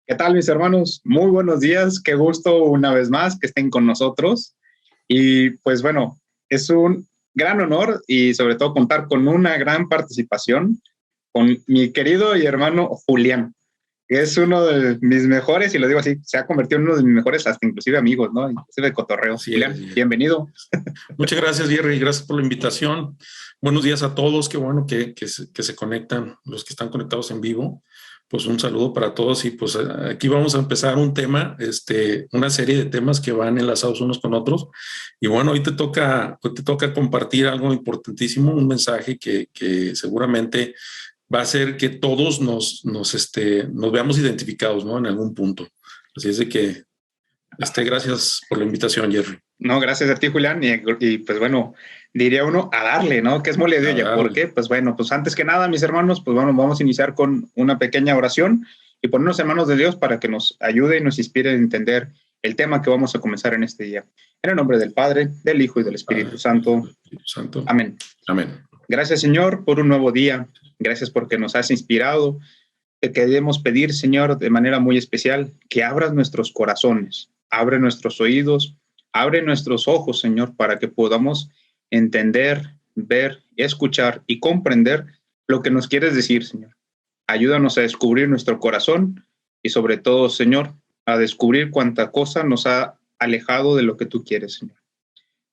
¿Qué tal, mis hermanos? Muy buenos días, qué gusto una vez más que estén con nosotros. Y pues bueno, es un gran honor y sobre todo contar con una gran participación con mi querido y hermano Julián, que es uno de mis mejores, y lo digo así, se ha convertido en uno de mis mejores, hasta inclusive amigos, ¿no? Inclusive de cotorreo. Así es, Julián, así es. bienvenido. Muchas gracias, Jerry. Gracias por la invitación. Buenos días a todos. Qué bueno que se conectan, los que están conectados en vivo. Pues un saludo para todos y pues aquí vamos a empezar un tema, una serie de temas que van enlazados unos con otros. Y bueno, hoy te toca compartir algo importantísimo, un mensaje que seguramente va a hacer que todos nos veamos identificados, ¿no? En algún punto. Así es de que, gracias por la invitación, Jerry. No, gracias a ti, Julián. Y pues bueno, diría uno a darle, ¿no? Que es mole de A olla. ¿Por darle. qué? Pues bueno, pues antes que nada, mis hermanos, pues bueno, vamos a iniciar con una pequeña oración y ponernos en manos de Dios para que nos ayude y nos inspire a entender el tema que vamos a comenzar en este día. En el nombre del Padre, del Hijo y del Espíritu Padre, del Hijo y Santo. del Espíritu Santo. Amén. Amén. Gracias, Señor, por un nuevo día. Gracias porque nos has inspirado. Te queremos pedir, Señor, de manera muy especial, que abras nuestros corazones, abre nuestros oídos, abre nuestros ojos, Señor, para que podamos entender, ver, escuchar y comprender lo que nos quieres decir, Señor. Ayúdanos a descubrir nuestro corazón y sobre todo, Señor, a descubrir cuánta cosa nos ha alejado de lo que tú quieres, Señor.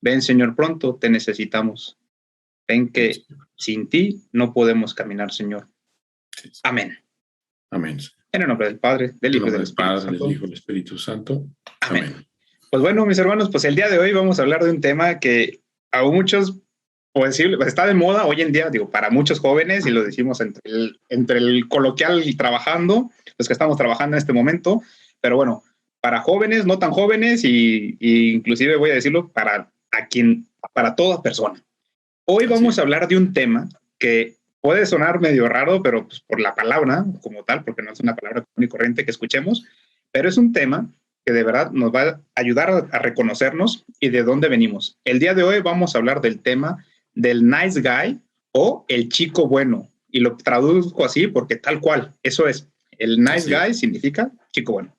Ven, Señor, pronto, te necesitamos. Ven que sin ti no podemos caminar, Señor. Amén. Amén. En el nombre del Padre, del En Hijo y nombre del del Espíritu Padre, Santo. del Hijo y del Espíritu Santo. Amén. Amén. Pues bueno, mis hermanos, pues el día de hoy vamos a hablar de un tema que a muchos, o decir, está de moda hoy en día, digo, para muchos jóvenes, y lo decimos entre el coloquial y trabajando, los que estamos trabajando en este momento, pero bueno, para jóvenes, no tan jóvenes, y inclusive voy a decirlo, para toda persona. Hoy vamos a hablar de un tema que puede sonar medio raro, pero pues por la palabra como tal, porque no es una palabra común y corriente que escuchemos, pero es un tema que de verdad nos va a ayudar a reconocernos y de dónde venimos. El día de hoy vamos a hablar del tema del nice guy o el chico bueno, y lo traduzco así porque tal cual, eso es. El nice guy significa chico bueno.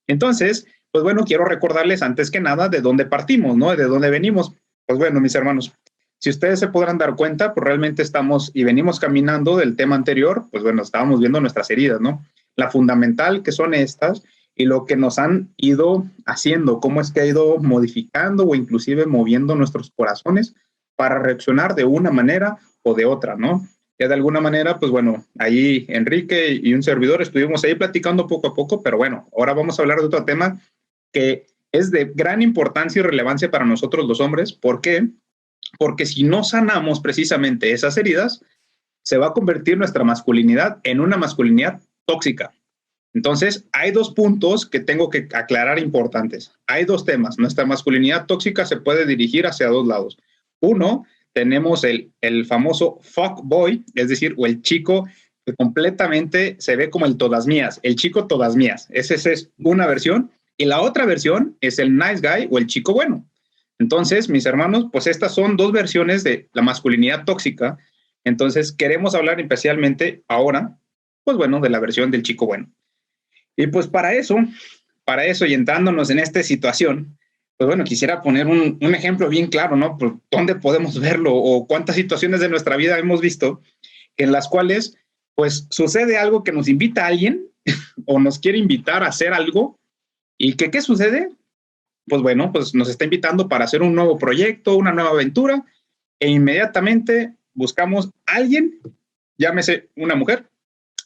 Entonces, pues bueno, quiero recordarles antes que nada de dónde partimos, ¿no? De dónde venimos. Pues bueno, mis hermanos, si ustedes se podrán dar cuenta, pues realmente estamos y venimos caminando del tema anterior, pues bueno, estábamos viendo nuestras heridas, ¿no? La fundamental que son estas y lo que nos han ido haciendo, cómo es que ha ido modificando o inclusive moviendo nuestros corazones para reaccionar de una manera o de otra, ¿no? Ya de alguna manera, pues bueno, ahí Enrique y un servidor estuvimos ahí platicando poco a poco, pero bueno, ahora vamos a hablar de otro tema que es de gran importancia y relevancia para nosotros los hombres. ¿Por qué? Porque si no sanamos precisamente esas heridas, se va a convertir nuestra masculinidad en una masculinidad tóxica. Entonces, hay dos puntos que tengo que aclarar importantes. Hay dos temas. Nuestra masculinidad tóxica se puede dirigir hacia dos lados. Uno, tenemos el famoso fuckboy, es decir, o el chico que completamente se ve como el todas mías, el chico todas mías. Esa es una versión. Y la otra versión es el nice guy o el chico bueno. Entonces, mis hermanos, pues estas son dos versiones de la masculinidad tóxica. Entonces, queremos hablar especialmente ahora, pues bueno, de la versión del chico bueno. Y pues para eso y entrándonos en esta situación, pues bueno, quisiera poner un ejemplo bien claro, ¿no? Por dónde podemos verlo o cuántas situaciones de nuestra vida hemos visto en las cuales, pues sucede algo que nos invita a alguien o nos quiere invitar a hacer algo y que, ¿qué sucede? Pues bueno, pues nos está invitando para hacer un nuevo proyecto, una nueva aventura, e inmediatamente buscamos a alguien, llámese una mujer,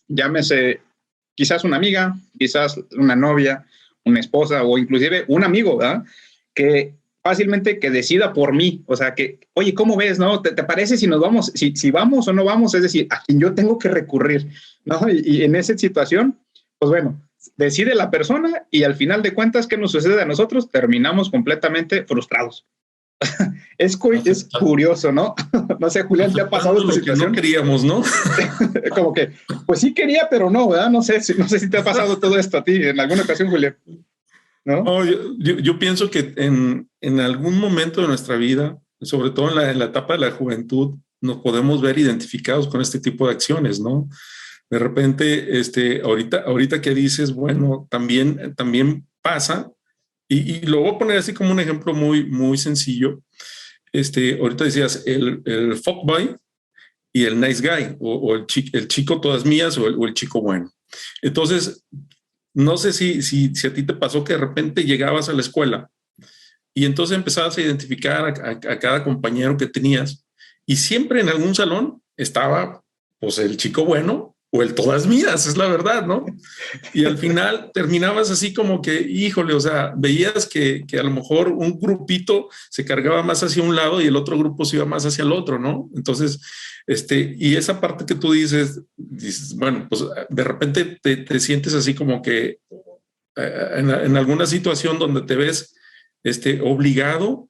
llámese quizás una amiga, quizás una novia, una esposa o inclusive un amigo, ¿verdad? Que fácilmente que decida por mí, o sea, que, oye, ¿cómo ves, no? ¿Te parece si nos vamos, si vamos o no vamos? Es decir, a quien yo tengo que recurrir, ¿no? Y en esa situación, pues bueno, decide la persona y al final de cuentas, ¿qué nos sucede a nosotros? Terminamos completamente frustrados. Es curioso, ¿no? No sé, Julián, ¿te ha pasado esta situación? Que no queríamos, ¿no? Como que, pues sí quería, pero no, ¿verdad? No sé si te ha pasado todo esto a ti en alguna ocasión, Julián. ¿No? Yo pienso que en algún momento de nuestra vida, sobre todo en la etapa de la juventud, nos podemos ver identificados con este tipo de acciones, ¿no? De repente, ahorita que dices, bueno, también pasa, y lo voy a poner así como un ejemplo muy, muy sencillo. Ahorita decías el fuckboy y el nice guy, o el chico todas mías, o el chico bueno. Entonces, no sé si a ti te pasó que de repente llegabas a la escuela y entonces empezabas a identificar a cada compañero que tenías, y siempre en algún salón estaba pues el chico bueno o el todas mías, es la verdad, ¿no? Y al final terminabas así como que, híjole, o sea, veías que a lo mejor un grupito se cargaba más hacia un lado y el otro grupo se iba más hacia el otro, ¿no? Entonces, y esa parte que tú dices, bueno, pues de repente te sientes así como que en alguna situación donde te ves obligado,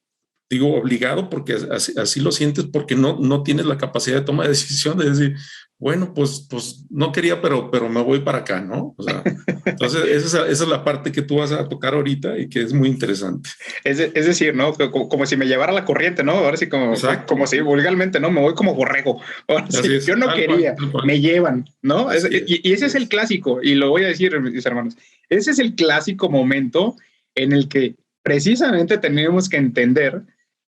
digo obligado porque así lo sientes, porque no tienes la capacidad de toma de decisión de decir, bueno, pues no quería, pero me voy para acá, ¿no? O sea, entonces esa es la parte que tú vas a tocar ahorita y que es muy interesante. Es decir, ¿no? Como si me llevara la corriente, ¿no? Ahora sí, como si vulgarmente, ¿no? Me voy como borrego. Ahora sí, yo no quería, me llevan, ¿no? Y ese es el clásico, y lo voy a decir, mis hermanos, ese es el clásico momento en el que precisamente tenemos que entender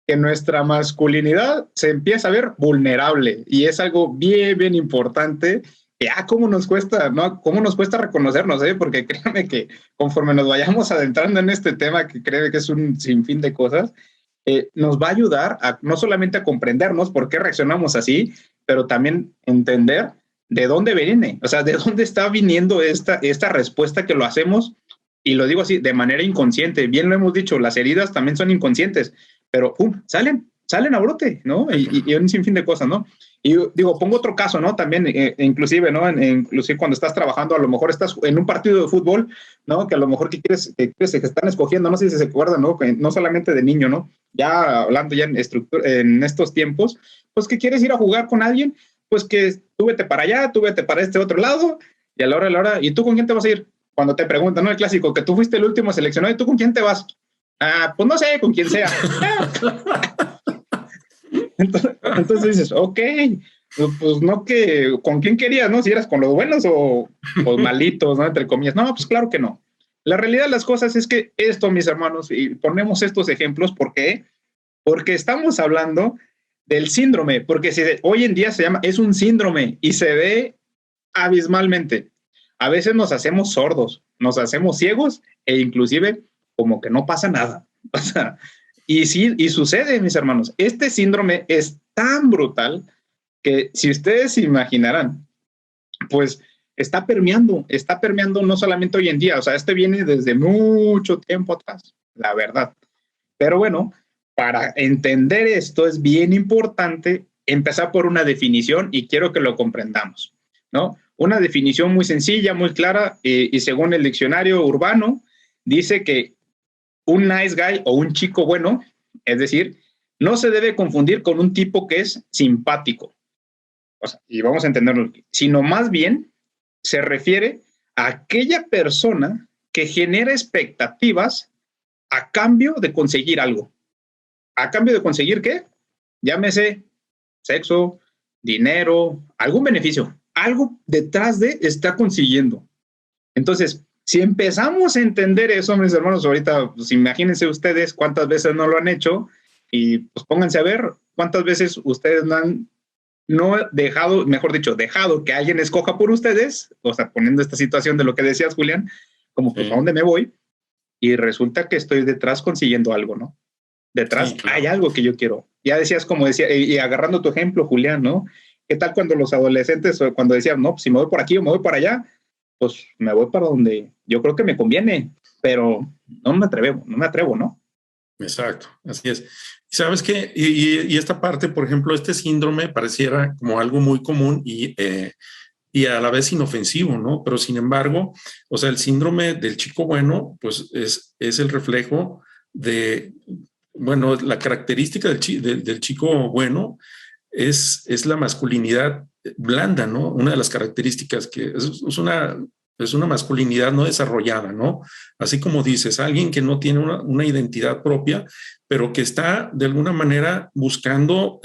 que nuestra masculinidad se empieza a ver vulnerable, y es algo bien, bien importante. ¿Cómo nos cuesta, no? ¿Cómo nos cuesta reconocernos, eh? Porque créanme que conforme nos vayamos adentrando en este tema, que creo que es un sinfín de cosas, nos va a ayudar a no solamente a comprendernos por qué reaccionamos así, pero también entender de dónde viene, o sea, de dónde está viniendo esta respuesta que lo hacemos, y lo digo así, de manera inconsciente. Bien lo hemos dicho, las heridas también son inconscientes, pero salen a brote, ¿no? Y un sinfín de cosas, ¿no? Y digo, pongo otro caso, ¿no? También, inclusive, ¿no? Inclusive cuando estás trabajando, a lo mejor estás en un partido de fútbol, ¿no? Que a lo mejor que están escogiendo, no sé si se acuerdan, ¿no? Que no solamente de niño, ¿no? Ya hablando ya en estos tiempos, pues que quieres ir a jugar con alguien, pues que tú vete para allá, tú vete para este otro lado, y a la hora, ¿y tú con quién te vas a ir? Cuando te preguntan, ¿no? El clásico, que tú fuiste el último seleccionado, ¿y tú con quién te vas? Pues no sé, con quien sea. Entonces dices, ok, pues no, que con quién querías, ¿no? Si eras con los buenos o malitos, ¿no? Entre comillas. No, pues claro que no. La realidad de las cosas es que esto, mis hermanos, y ponemos estos ejemplos, ¿por qué? Porque estamos hablando del síndrome, porque hoy en día es un síndrome y se ve abismalmente. A veces nos hacemos sordos, nos hacemos ciegos, e inclusive como que no pasa nada. O sea, y sí, y sucede, mis hermanos. Este síndrome es tan brutal que, si ustedes se imaginarán, pues está permeando no solamente hoy en día, o sea, viene desde mucho tiempo atrás, la verdad. Pero bueno, para entender esto es bien importante empezar por una definición, y quiero que lo comprendamos, ¿no? Una definición muy sencilla, muy clara, y según el diccionario urbano, dice que un nice guy o un chico bueno, es decir, no se debe confundir con un tipo que es simpático. O sea, y vamos a entenderlo, sino más bien se refiere a aquella persona que genera expectativas a cambio de conseguir algo. ¿A cambio de conseguir qué? Llámese sexo, dinero, algún beneficio. Algo detrás de está consiguiendo. Entonces, si empezamos a entender eso, mis hermanos, ahorita, pues imagínense ustedes cuántas veces no lo han hecho, y pues pónganse a ver cuántas veces ustedes no dejado, mejor dicho, dejado que alguien escoja por ustedes, o sea, poniendo esta situación de lo que decías, Julián, como pues, ¿a dónde me voy? Y resulta que estoy detrás consiguiendo algo, ¿no? Detrás hay algo que yo quiero. Ya decías, como decía, y agarrando tu ejemplo, Julián, ¿no? ¿Qué tal cuando los adolescentes, cuando decían, no, pues si me voy por aquí o me voy para allá, pues me voy para donde yo creo que me conviene, pero no me atrevo, ¿no? Exacto, así es. ¿Sabes qué? Y esta parte, por ejemplo, este síndrome pareciera como algo muy común y a la vez inofensivo, ¿no? Pero sin embargo, o sea, el síndrome del chico bueno, pues es el reflejo de, bueno, la característica del chico bueno es la masculinidad blanda, ¿no? Una de las características que es una masculinidad no desarrollada, ¿no? Así como dices, alguien que no tiene una identidad propia, pero que está de alguna manera buscando,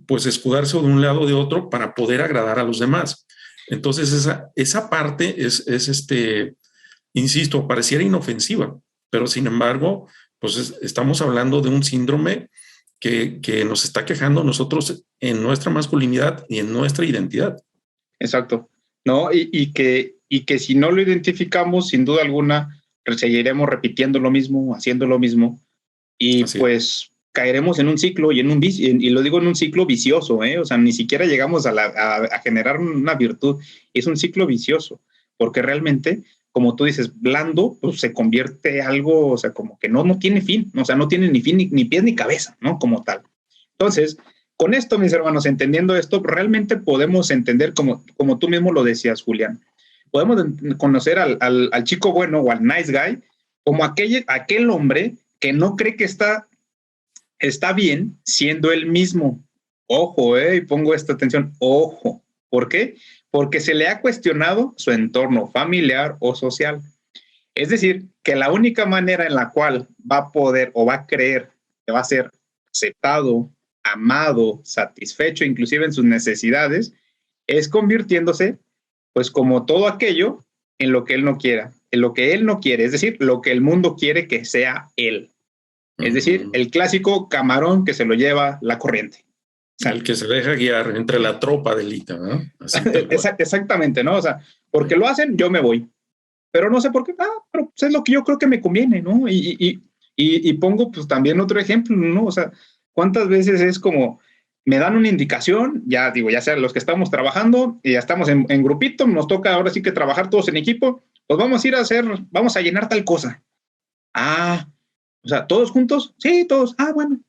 pues escudarse de un lado o de otro para poder agradar a los demás. Entonces, esa parte insisto, pareciera inofensiva, pero sin embargo, pues estamos hablando de un síndrome que nos está quejando a nosotros en nuestra masculinidad y en nuestra identidad. Exacto. ¿No? Y que si no lo identificamos, sin duda alguna, seguiremos repitiendo lo mismo, haciendo lo mismo, y Así pues caeremos en un ciclo y y lo digo en un ciclo vicioso, ¿eh? O sea, ni siquiera llegamos a generar una virtud, es un ciclo vicioso, porque realmente, como tú dices, blando, pues se convierte en algo, o sea, como que no tiene fin, o sea, no tiene ni fin, ni pies ni cabeza, ¿no? Como tal. Entonces, con esto, mis hermanos, entendiendo esto, realmente podemos entender, como tú mismo lo decías, Julián, podemos conocer al chico bueno o al nice guy como aquel hombre que no cree que está bien siendo él mismo. Ojo, y pongo esta atención, ojo. ¿Por qué? Porque se le ha cuestionado su entorno familiar o social. Es decir, que la única manera en la cual va a poder o va a creer que va a ser aceptado, amado, satisfecho, inclusive en sus necesidades, es convirtiéndose, pues como todo aquello en lo que él no quiera, en lo que él no quiere, es decir, lo que el mundo quiere que sea él. Es decir, el clásico camarón que se lo lleva la corriente. O sea, el que se deja guiar entre la tropa de élite, ¿no? Así exactamente, ¿no? O sea, porque lo hacen, yo me voy. Pero no sé por qué, pero pues es lo que yo creo que me conviene, ¿no? Y pongo pues también otro ejemplo, ¿no? O sea, ¿cuántas veces es como, me dan una indicación, ya digo, ya sea los que estamos trabajando y ya estamos en grupito, nos toca ahora sí que trabajar todos en equipo, pues vamos a ir vamos a llenar tal cosa. O sea, ¿todos juntos? Sí, todos. Bueno.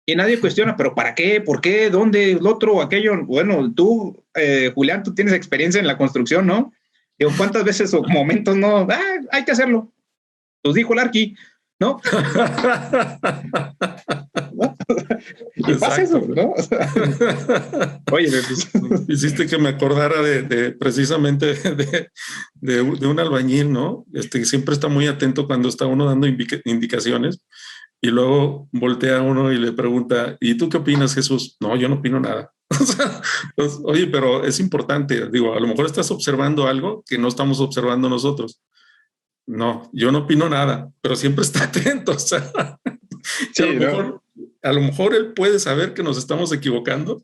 Y nadie cuestiona, ¿pero para qué? ¿Por qué? ¿Dónde? ¿El otro? ¿Aquello? Bueno, tú, Julián, tú tienes experiencia en la construcción, ¿no? Digo, ¿cuántas veces o momentos no? Hay que hacerlo. Pues dijo el Arqui, ¿no? Y pasa eso, ¿no? Oye, pues, hiciste que me acordara precisamente de un albañil, ¿no? Que siempre está muy atento cuando está uno dando indicaciones y luego voltea uno y le pregunta, ¿y tú qué opinas, Jesús? No, yo no opino nada. O sea, pues, oye, pero es importante, digo, a lo mejor estás observando algo que no estamos observando nosotros. No, yo no opino nada, pero siempre está atento. O sea, sí, a lo mejor él puede saber que nos estamos equivocando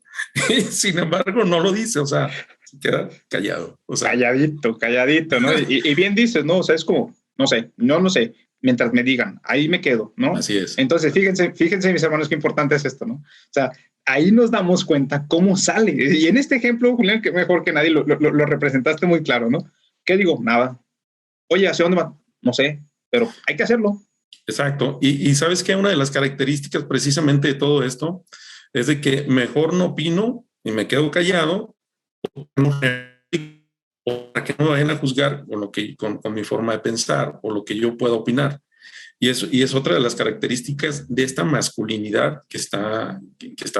y sin embargo no lo dice, o sea, se queda callado. O sea, calladito, ¿no? y bien dices, ¿no? O sea, es como, no sé, mientras me digan, ahí me quedo, ¿no? Así es. Entonces, fíjense, mis hermanos, qué importante es esto, ¿no? O sea, ahí nos damos cuenta cómo sale. Y en este ejemplo, Julián, que mejor que nadie lo representaste muy claro, ¿no? ¿Qué digo? Nada. Oye, ¿hacia dónde va? No sé, pero hay que hacerlo. Exacto. Y sabes que una de las características precisamente de todo esto es de que mejor no opino y me quedo callado para que no me vayan a juzgar con mi forma de pensar o lo que yo pueda opinar. Y es otra de las características de esta masculinidad que está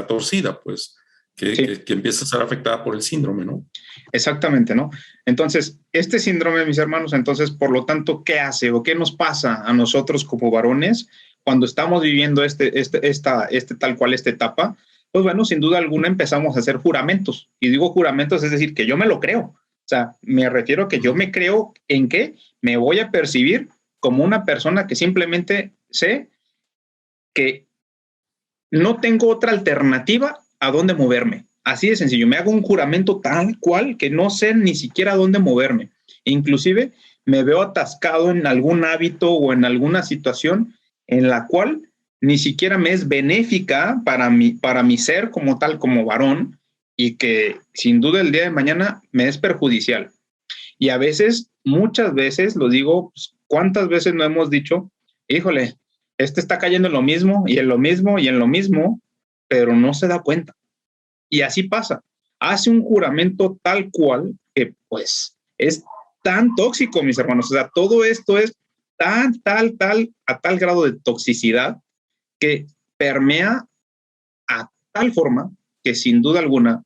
torcida, pues, que empieza a ser afectada por el síndrome, ¿no? Exactamente, ¿no? Entonces, este síndrome, mis hermanos, entonces, por lo tanto, ¿qué hace o qué nos pasa a nosotros como varones cuando estamos viviendo tal cual esta etapa? Pues bueno, sin duda alguna empezamos a hacer juramentos. Y digo juramentos, es decir, que yo me lo creo. O sea, me refiero a que yo me creo en que me voy a percibir como una persona que simplemente sé que no tengo otra alternativa a dónde moverme. Así de sencillo, me hago un juramento tal cual que no sé ni siquiera a dónde moverme. Inclusive me veo atascado en algún hábito o en alguna situación en la cual ni siquiera me es benéfica para mi ser como tal, como varón, y que sin duda el día de mañana me es perjudicial. Y a veces, muchas veces, lo digo, pues, ¿cuántas veces no hemos dicho, híjole, está cayendo en lo mismo y en lo mismo y en lo mismo, pero no se da cuenta? Y así pasa. Hace un juramento tal cual que pues es tan tóxico, mis hermanos. O sea, todo esto es a tal grado de toxicidad que permea a tal forma que sin duda alguna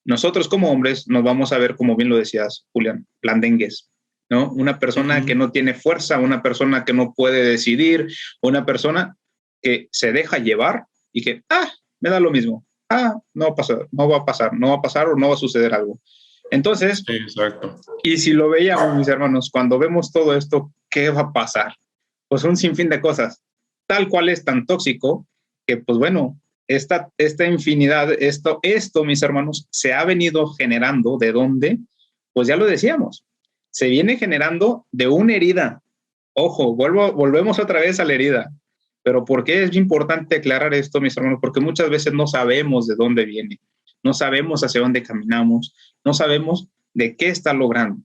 nosotros como hombres nos vamos a ver, como bien lo decías, Julián, blandengues, ¿no? Una persona que no tiene fuerza, una persona que no puede decidir, una persona que se deja llevar y que, me da lo mismo. No va a pasar o no va a suceder algo. Entonces, Sí, exacto. y si lo veíamos, mis hermanos, cuando vemos todo esto, ¿qué va a pasar? Pues un sinfín de cosas. Tal cual es tan tóxico que, pues bueno, esta infinidad, mis hermanos, se ha venido generando. ¿De dónde? Pues ya lo decíamos, se viene generando de una herida. Ojo, volvemos otra vez a la herida. Pero ¿por qué es importante aclarar esto, mis hermanos? Porque muchas veces no sabemos de dónde viene, no sabemos hacia dónde caminamos, no sabemos de qué está logrando.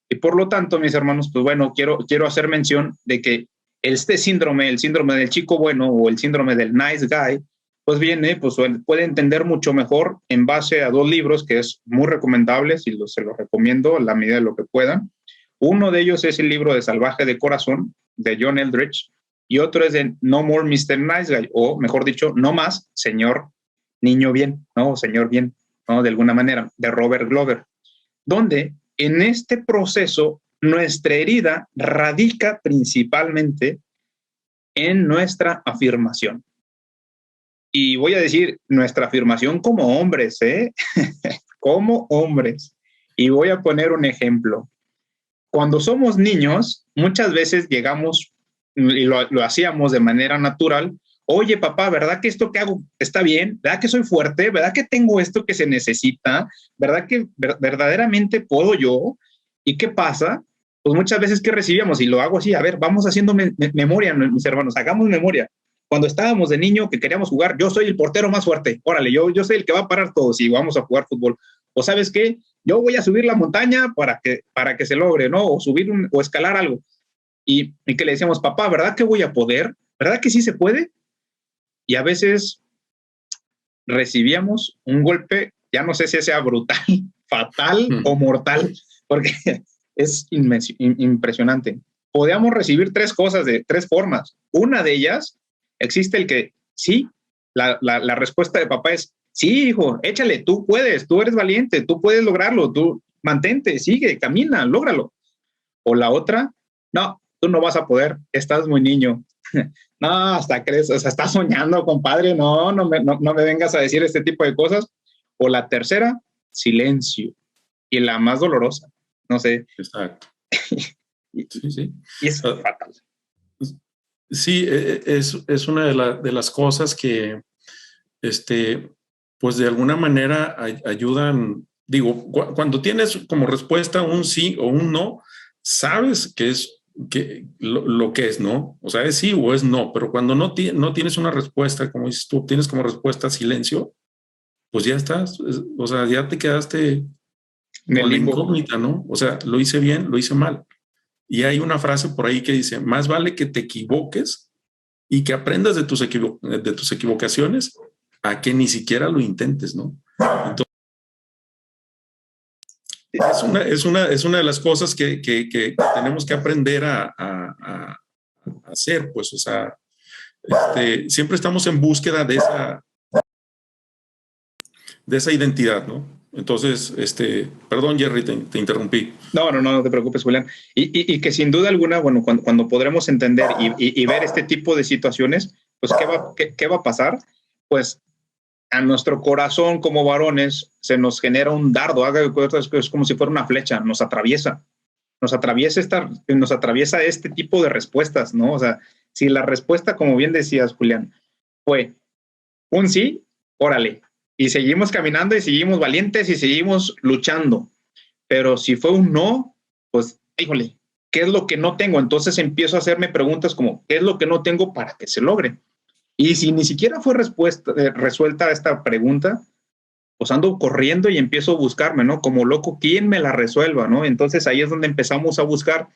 Y por lo tanto, mis hermanos, pues bueno, quiero hacer mención de que este síndrome, el síndrome del chico bueno o el síndrome del nice guy, pues viene, pues puede entender mucho mejor en base a 2 libros que es muy recomendables y se los recomiendo a la medida de lo que puedan. Uno de ellos es el libro de Salvaje de Corazón de John Eldredge y otro es de No More Mr. Nice Guy, o mejor dicho, No Más Señor Niño Bien, ¿no? O Señor Bien, ¿no? De alguna manera, de Robert Glover, donde en este proceso nuestra herida radica principalmente en nuestra afirmación. Y voy a decir nuestra afirmación como hombres, ¿eh? Como hombres. Y voy a poner un ejemplo. Cuando somos niños, muchas veces llegamos y lo hacíamos de manera natural. Oye, papá, ¿verdad que esto que hago está bien? ¿Verdad que soy fuerte? ¿Verdad que tengo esto que se necesita? ¿Verdad que verdaderamente puedo yo? ¿Y qué pasa? Pues muchas veces que recibíamos, y lo hago así, a ver, vamos haciendo memoria, mis hermanos, hagamos memoria. Cuando estábamos de niño que queríamos jugar, yo soy el portero más fuerte, órale, yo soy el que va a parar todos y vamos a jugar fútbol. O ¿sabes qué? Yo voy a subir la montaña para que se logre, ¿no? O subir o escalar algo. Y que le decíamos, papá, ¿verdad que voy a poder? ¿Verdad que sí se puede? Y a veces recibíamos un golpe, ya no sé si sea brutal, fatal o mortal, porque es impresionante. Podíamos recibir 3 cosas de 3 formas. Una de ellas, existe el que sí, la respuesta de papá es, sí, hijo, échale, tú puedes, tú eres valiente, tú puedes lograrlo, tú mantente, sigue, camina, lógralo. O la otra, no, tú no vas a poder, estás muy niño. No, hasta crees, o sea, estás soñando, compadre, no me vengas a decir este tipo de cosas. O la tercera, silencio. Y la más dolorosa, no sé. Exacto. Sí, sí. Y es fatal. Sí, es una de las cosas que, pues de alguna manera ayudan. Digo, cuando tienes como respuesta un sí o un no, sabes que es lo que es, ¿no? O sea, es sí o es no, pero cuando no tienes una respuesta, como dices tú, tienes como respuesta silencio, pues ya estás, o sea, ya te quedaste con la incógnita, ¿no? O sea, lo hice bien, lo hice mal. Y hay una frase por ahí que dice, más vale que te equivoques y que aprendas de tus equivocaciones a que ni siquiera lo intentes, ¿no? Entonces, es una de las cosas que tenemos que aprender a hacer, pues, o sea, siempre estamos en búsqueda de esa identidad, ¿no? Entonces, perdón, Jerry, te interrumpí. No te preocupes, Julián. Y que sin duda alguna, bueno, cuando podremos entender y ver este tipo de situaciones, pues, ¿qué va a pasar? Pues a nuestro corazón como varones se nos genera un dardo, es como si fuera una flecha, nos atraviesa este tipo de respuestas, ¿no? O sea, si la respuesta, como bien decías, Julián, fue un sí, órale, y seguimos caminando y seguimos valientes y seguimos luchando, pero si fue un no, pues, híjole, ¿qué es lo que no tengo? Entonces empiezo a hacerme preguntas como, ¿qué es lo que no tengo para que se logre? Y si ni siquiera fue resuelta esta pregunta, pues ando corriendo y empiezo a buscarme, ¿no? Como loco, ¿quién me la resuelva, no? Entonces ahí es donde empezamos a buscar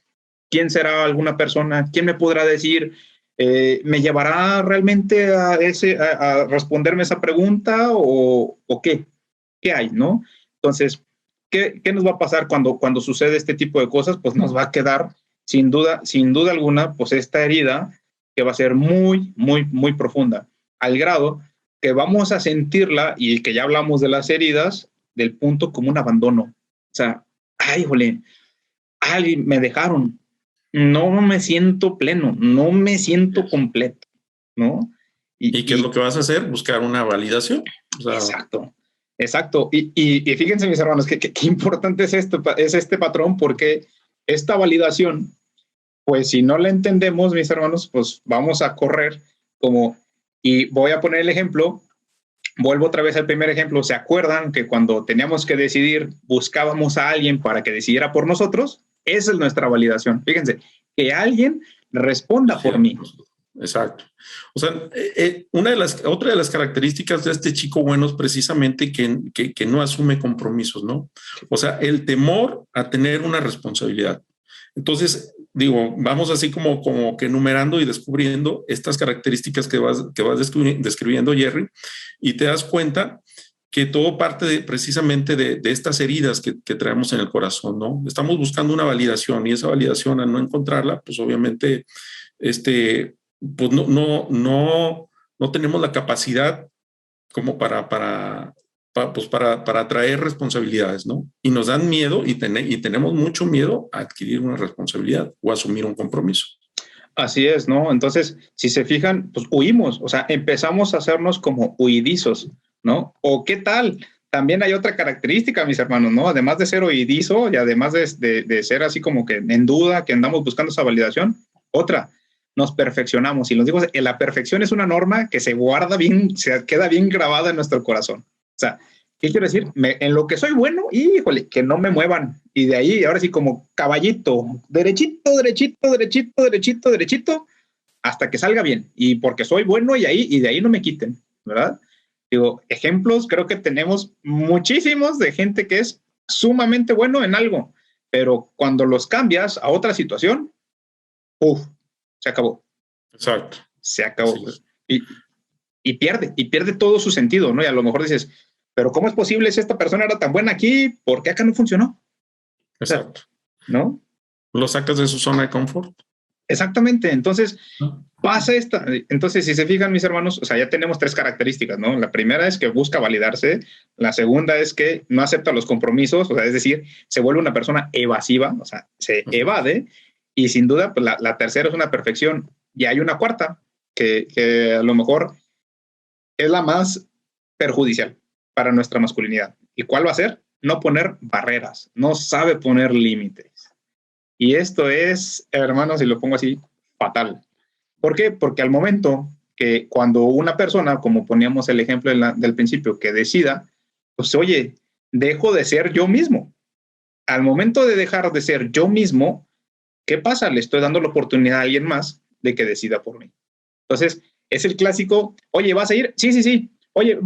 quién será alguna persona, quién me podrá decir, ¿me llevará realmente a responderme esa pregunta o qué? ¿Qué hay, no? Entonces, ¿qué nos va a pasar cuando sucede este tipo de cosas? Pues nos va a quedar, sin duda alguna, pues esta herida que va a ser muy, muy, muy profunda, al grado que vamos a sentirla, y que ya hablamos de las heridas, del punto como un abandono. O sea, ay, jole, ay, me dejaron, no me siento pleno, no me siento completo, ¿no? ¿Y qué es lo que vas a hacer? Buscar una validación. O sea, exacto. Exacto. Y fíjense, mis hermanos, qué importante es este patrón, porque esta validación, pues si no la entendemos, mis hermanos, pues vamos a correr como, y voy a poner el ejemplo, vuelvo otra vez al primer ejemplo. ¿Se acuerdan que cuando teníamos que decidir, buscábamos a alguien para que decidiera por nosotros? Esa es nuestra validación. Fíjense, que alguien responda por mí. Exacto. O sea, otra de las características de este chico bueno es precisamente que no asume compromisos, ¿no? O sea, el temor a tener una responsabilidad. Entonces, digo, vamos así como que enumerando y descubriendo estas características que vas describiendo, Jerry, y te das cuenta que todo parte precisamente de estas heridas que traemos en el corazón, ¿no? Estamos buscando una validación, y esa validación, al no encontrarla, pues obviamente, pues no tenemos la capacidad como para atraer responsabilidades, ¿no? Y nos dan miedo y tenemos mucho miedo a adquirir una responsabilidad o asumir un compromiso. Así es, ¿no? Entonces, si se fijan, pues huimos, o sea, empezamos a hacernos como huidizos, ¿no? O qué tal, también hay otra característica, mis hermanos, ¿no? Además de ser huidizo y además de ser así como que en duda, que andamos buscando esa validación, otra, nos perfeccionamos. Y nos digo, la perfección es una norma que se guarda bien, se queda bien grabada en nuestro corazón. O sea, ¿qué quiero decir? En lo que soy bueno, híjole, que no me muevan. Y de ahí, ahora sí, como caballito, derechito, derechito, derechito, derechito, derechito, hasta que salga bien. Y porque soy bueno y de ahí no me quiten, ¿verdad? Digo, ejemplos, creo que tenemos muchísimos de gente que es sumamente bueno en algo, pero cuando los cambias a otra situación, se acabó. Exacto. Se acabó. Y pierde todo su sentido, ¿no? Y a lo mejor dices, pero ¿cómo es posible si esta persona era tan buena aquí? ¿Por qué acá no funcionó? Exacto. O sea, ¿no? Lo sacas de su zona de confort. Exactamente. Entonces, pasa esta. Entonces, si se fijan, mis hermanos, o sea, ya tenemos tres características, ¿no? La primera es que busca validarse. La segunda es que no acepta los compromisos, o sea, es decir, se vuelve una persona evasiva, o sea, se evade. Y sin duda, pues la tercera es una perfección. Y hay una cuarta, que a lo mejor es la más perjudicial para nuestra masculinidad. ¿Y cuál va a ser? No poner barreras, no sabe poner límites. Y esto es, hermanos, si lo pongo así, fatal. ¿Por qué? Porque al momento que cuando una persona, como poníamos el ejemplo del principio, que decida, pues oye, dejo de ser yo mismo. Al momento de dejar de ser yo mismo, ¿qué pasa? Le estoy dando la oportunidad a alguien más de que decida por mí. Entonces, es el clásico, oye, ¿vas a ir? Sí, sí, sí. Oye,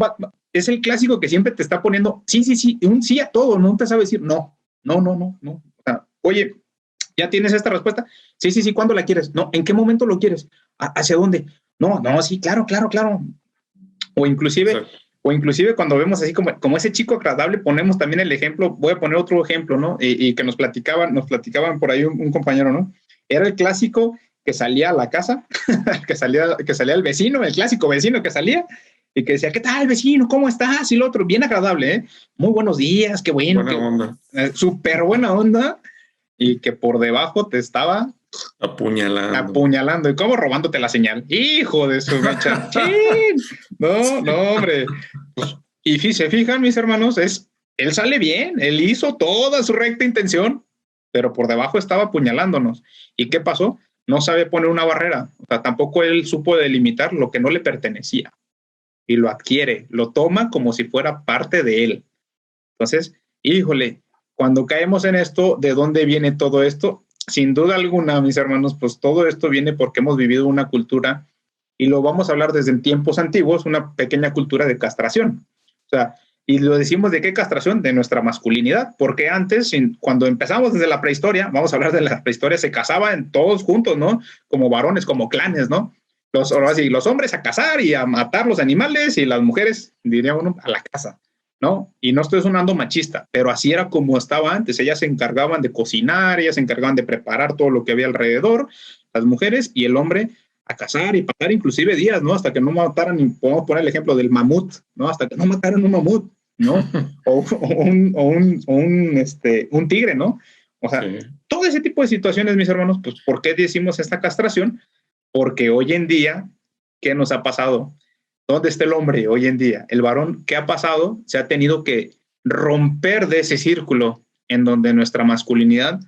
es el clásico que siempre te está poniendo, sí, sí, sí, un sí a todo, no te sabe decir no. O sea, oye, ¿ya tienes esta respuesta? Sí, sí, sí, ¿cuándo la quieres? No, ¿en qué momento lo quieres? ¿Hacia dónde? No, sí, claro. O inclusive cuando vemos así como ese chico agradable, ponemos también el ejemplo, voy a poner otro ejemplo, ¿no? Y que nos platicaban por ahí un compañero, ¿no? Era el clásico que salía a la casa, que salía el vecino, el clásico vecino que salía y que decía, ¿qué tal, vecino? ¿Cómo estás? Y lo otro, bien agradable, ¿eh? Muy buenos días, qué bueno. Buena onda. Súper buena onda. Y que por debajo te estaba apuñalando. ¿Y cómo? Robándote la señal. Hijo de su mecha. No, hombre. Pues, y si se fijan, mis hermanos, él sale bien, él hizo toda su recta intención, pero por debajo estaba apuñalándonos. ¿Y qué pasó? No sabe poner una barrera. O sea, tampoco él supo delimitar lo que no le pertenecía. Y lo adquiere, lo toma como si fuera parte de él. Entonces, híjole, cuando caemos en esto, ¿de dónde viene todo esto? Sin duda alguna, mis hermanos, pues todo esto viene porque hemos vivido una cultura, y lo vamos a hablar desde tiempos antiguos, una pequeña cultura de castración. O sea, y lo decimos de qué castración, de nuestra masculinidad, porque antes, cuando empezamos desde la prehistoria, vamos a hablar de la prehistoria, se casaban todos juntos, ¿no? Como varones, como clanes, ¿no? Los hombres a cazar y a matar los animales, y las mujeres, diría uno, a la casa, ¿no? Y no estoy sonando machista, pero así era como estaba antes. Ellas se encargaban de cocinar, ellas se encargaban de preparar todo lo que había alrededor, las mujeres, y el hombre a cazar y pasar inclusive días, ¿no? Hasta que no mataran, y podemos poner el ejemplo del mamut, ¿no? Hasta que no mataran un mamut, ¿no? o un tigre, ¿no? O sea, sí. Todo ese tipo de situaciones, mis hermanos, pues, ¿por qué decimos esta castración? Porque hoy en día, ¿qué nos ha pasado? ¿Dónde está el hombre hoy en día? El varón, ¿qué ha pasado? Se ha tenido que romper de ese círculo en donde nuestra masculinidad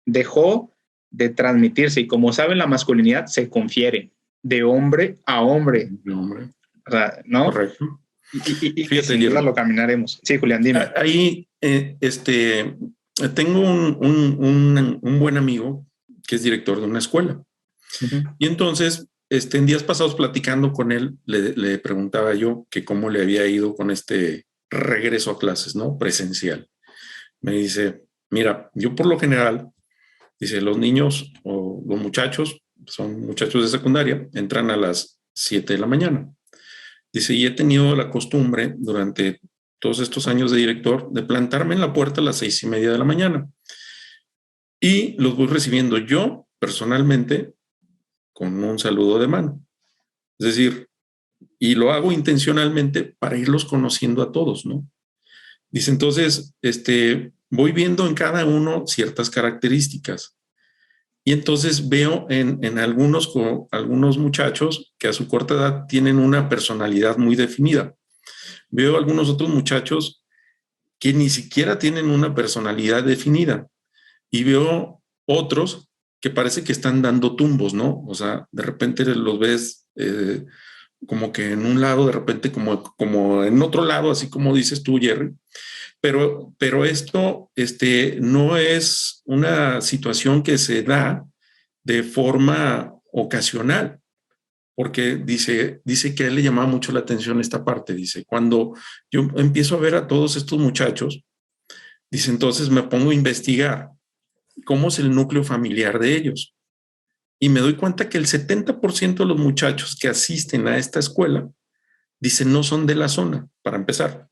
dejó de transmitirse. Y como saben, la masculinidad se confiere de hombre a hombre. De hombre. O sea, ¿no? Correcto. Y sin duda lo caminaremos. Sí, Julián, dime. Ahí, tengo un buen amigo que es director de una escuela. Y entonces, en días pasados platicando con él, le preguntaba yo que cómo le había ido con este regreso a clases, ¿no? Presencial. Me dice, mira, yo por lo general, dice, los niños o los muchachos, son muchachos de secundaria, entran a las 7 de la mañana. Dice, y he tenido la costumbre durante todos estos años de director de plantarme en la puerta a las 6:30 de la mañana. Y los voy recibiendo yo personalmente con un saludo de mano. Es decir, y lo hago intencionalmente para irlos conociendo a todos, ¿no? Dice, entonces, voy viendo en cada uno ciertas características. Y entonces veo en algunos muchachos que a su corta edad tienen una personalidad muy definida. Veo algunos otros muchachos que ni siquiera tienen una personalidad definida. Y veo otros que parece que están dando tumbos, ¿no? O sea, de repente los ves como que en un lado, de repente como en otro lado, así como dices tú, Jerry. Pero esto no es una situación que se da de forma ocasional, porque dice que a él le llamaba mucho la atención esta parte. Dice, cuando yo empiezo a ver a todos estos muchachos, dice, entonces me pongo a investigar cómo es el núcleo familiar de ellos. Y me doy cuenta que el 70% de los muchachos que asisten a esta escuela, dice, no son de la zona, para empezar.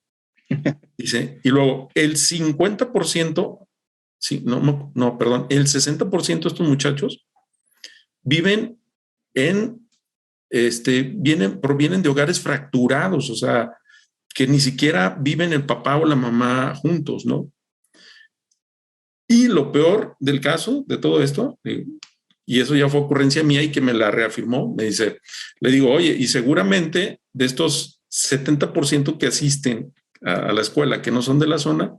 Dice, y luego el 50%, sí, perdón, el 60% de estos muchachos viven provienen de hogares fracturados, o sea, que ni siquiera viven el papá o la mamá juntos, ¿no? Y lo peor del caso de todo esto, y eso ya fue ocurrencia mía y que me la reafirmó, le digo, oye, y seguramente de estos 70% que asisten a la escuela que no son de la zona,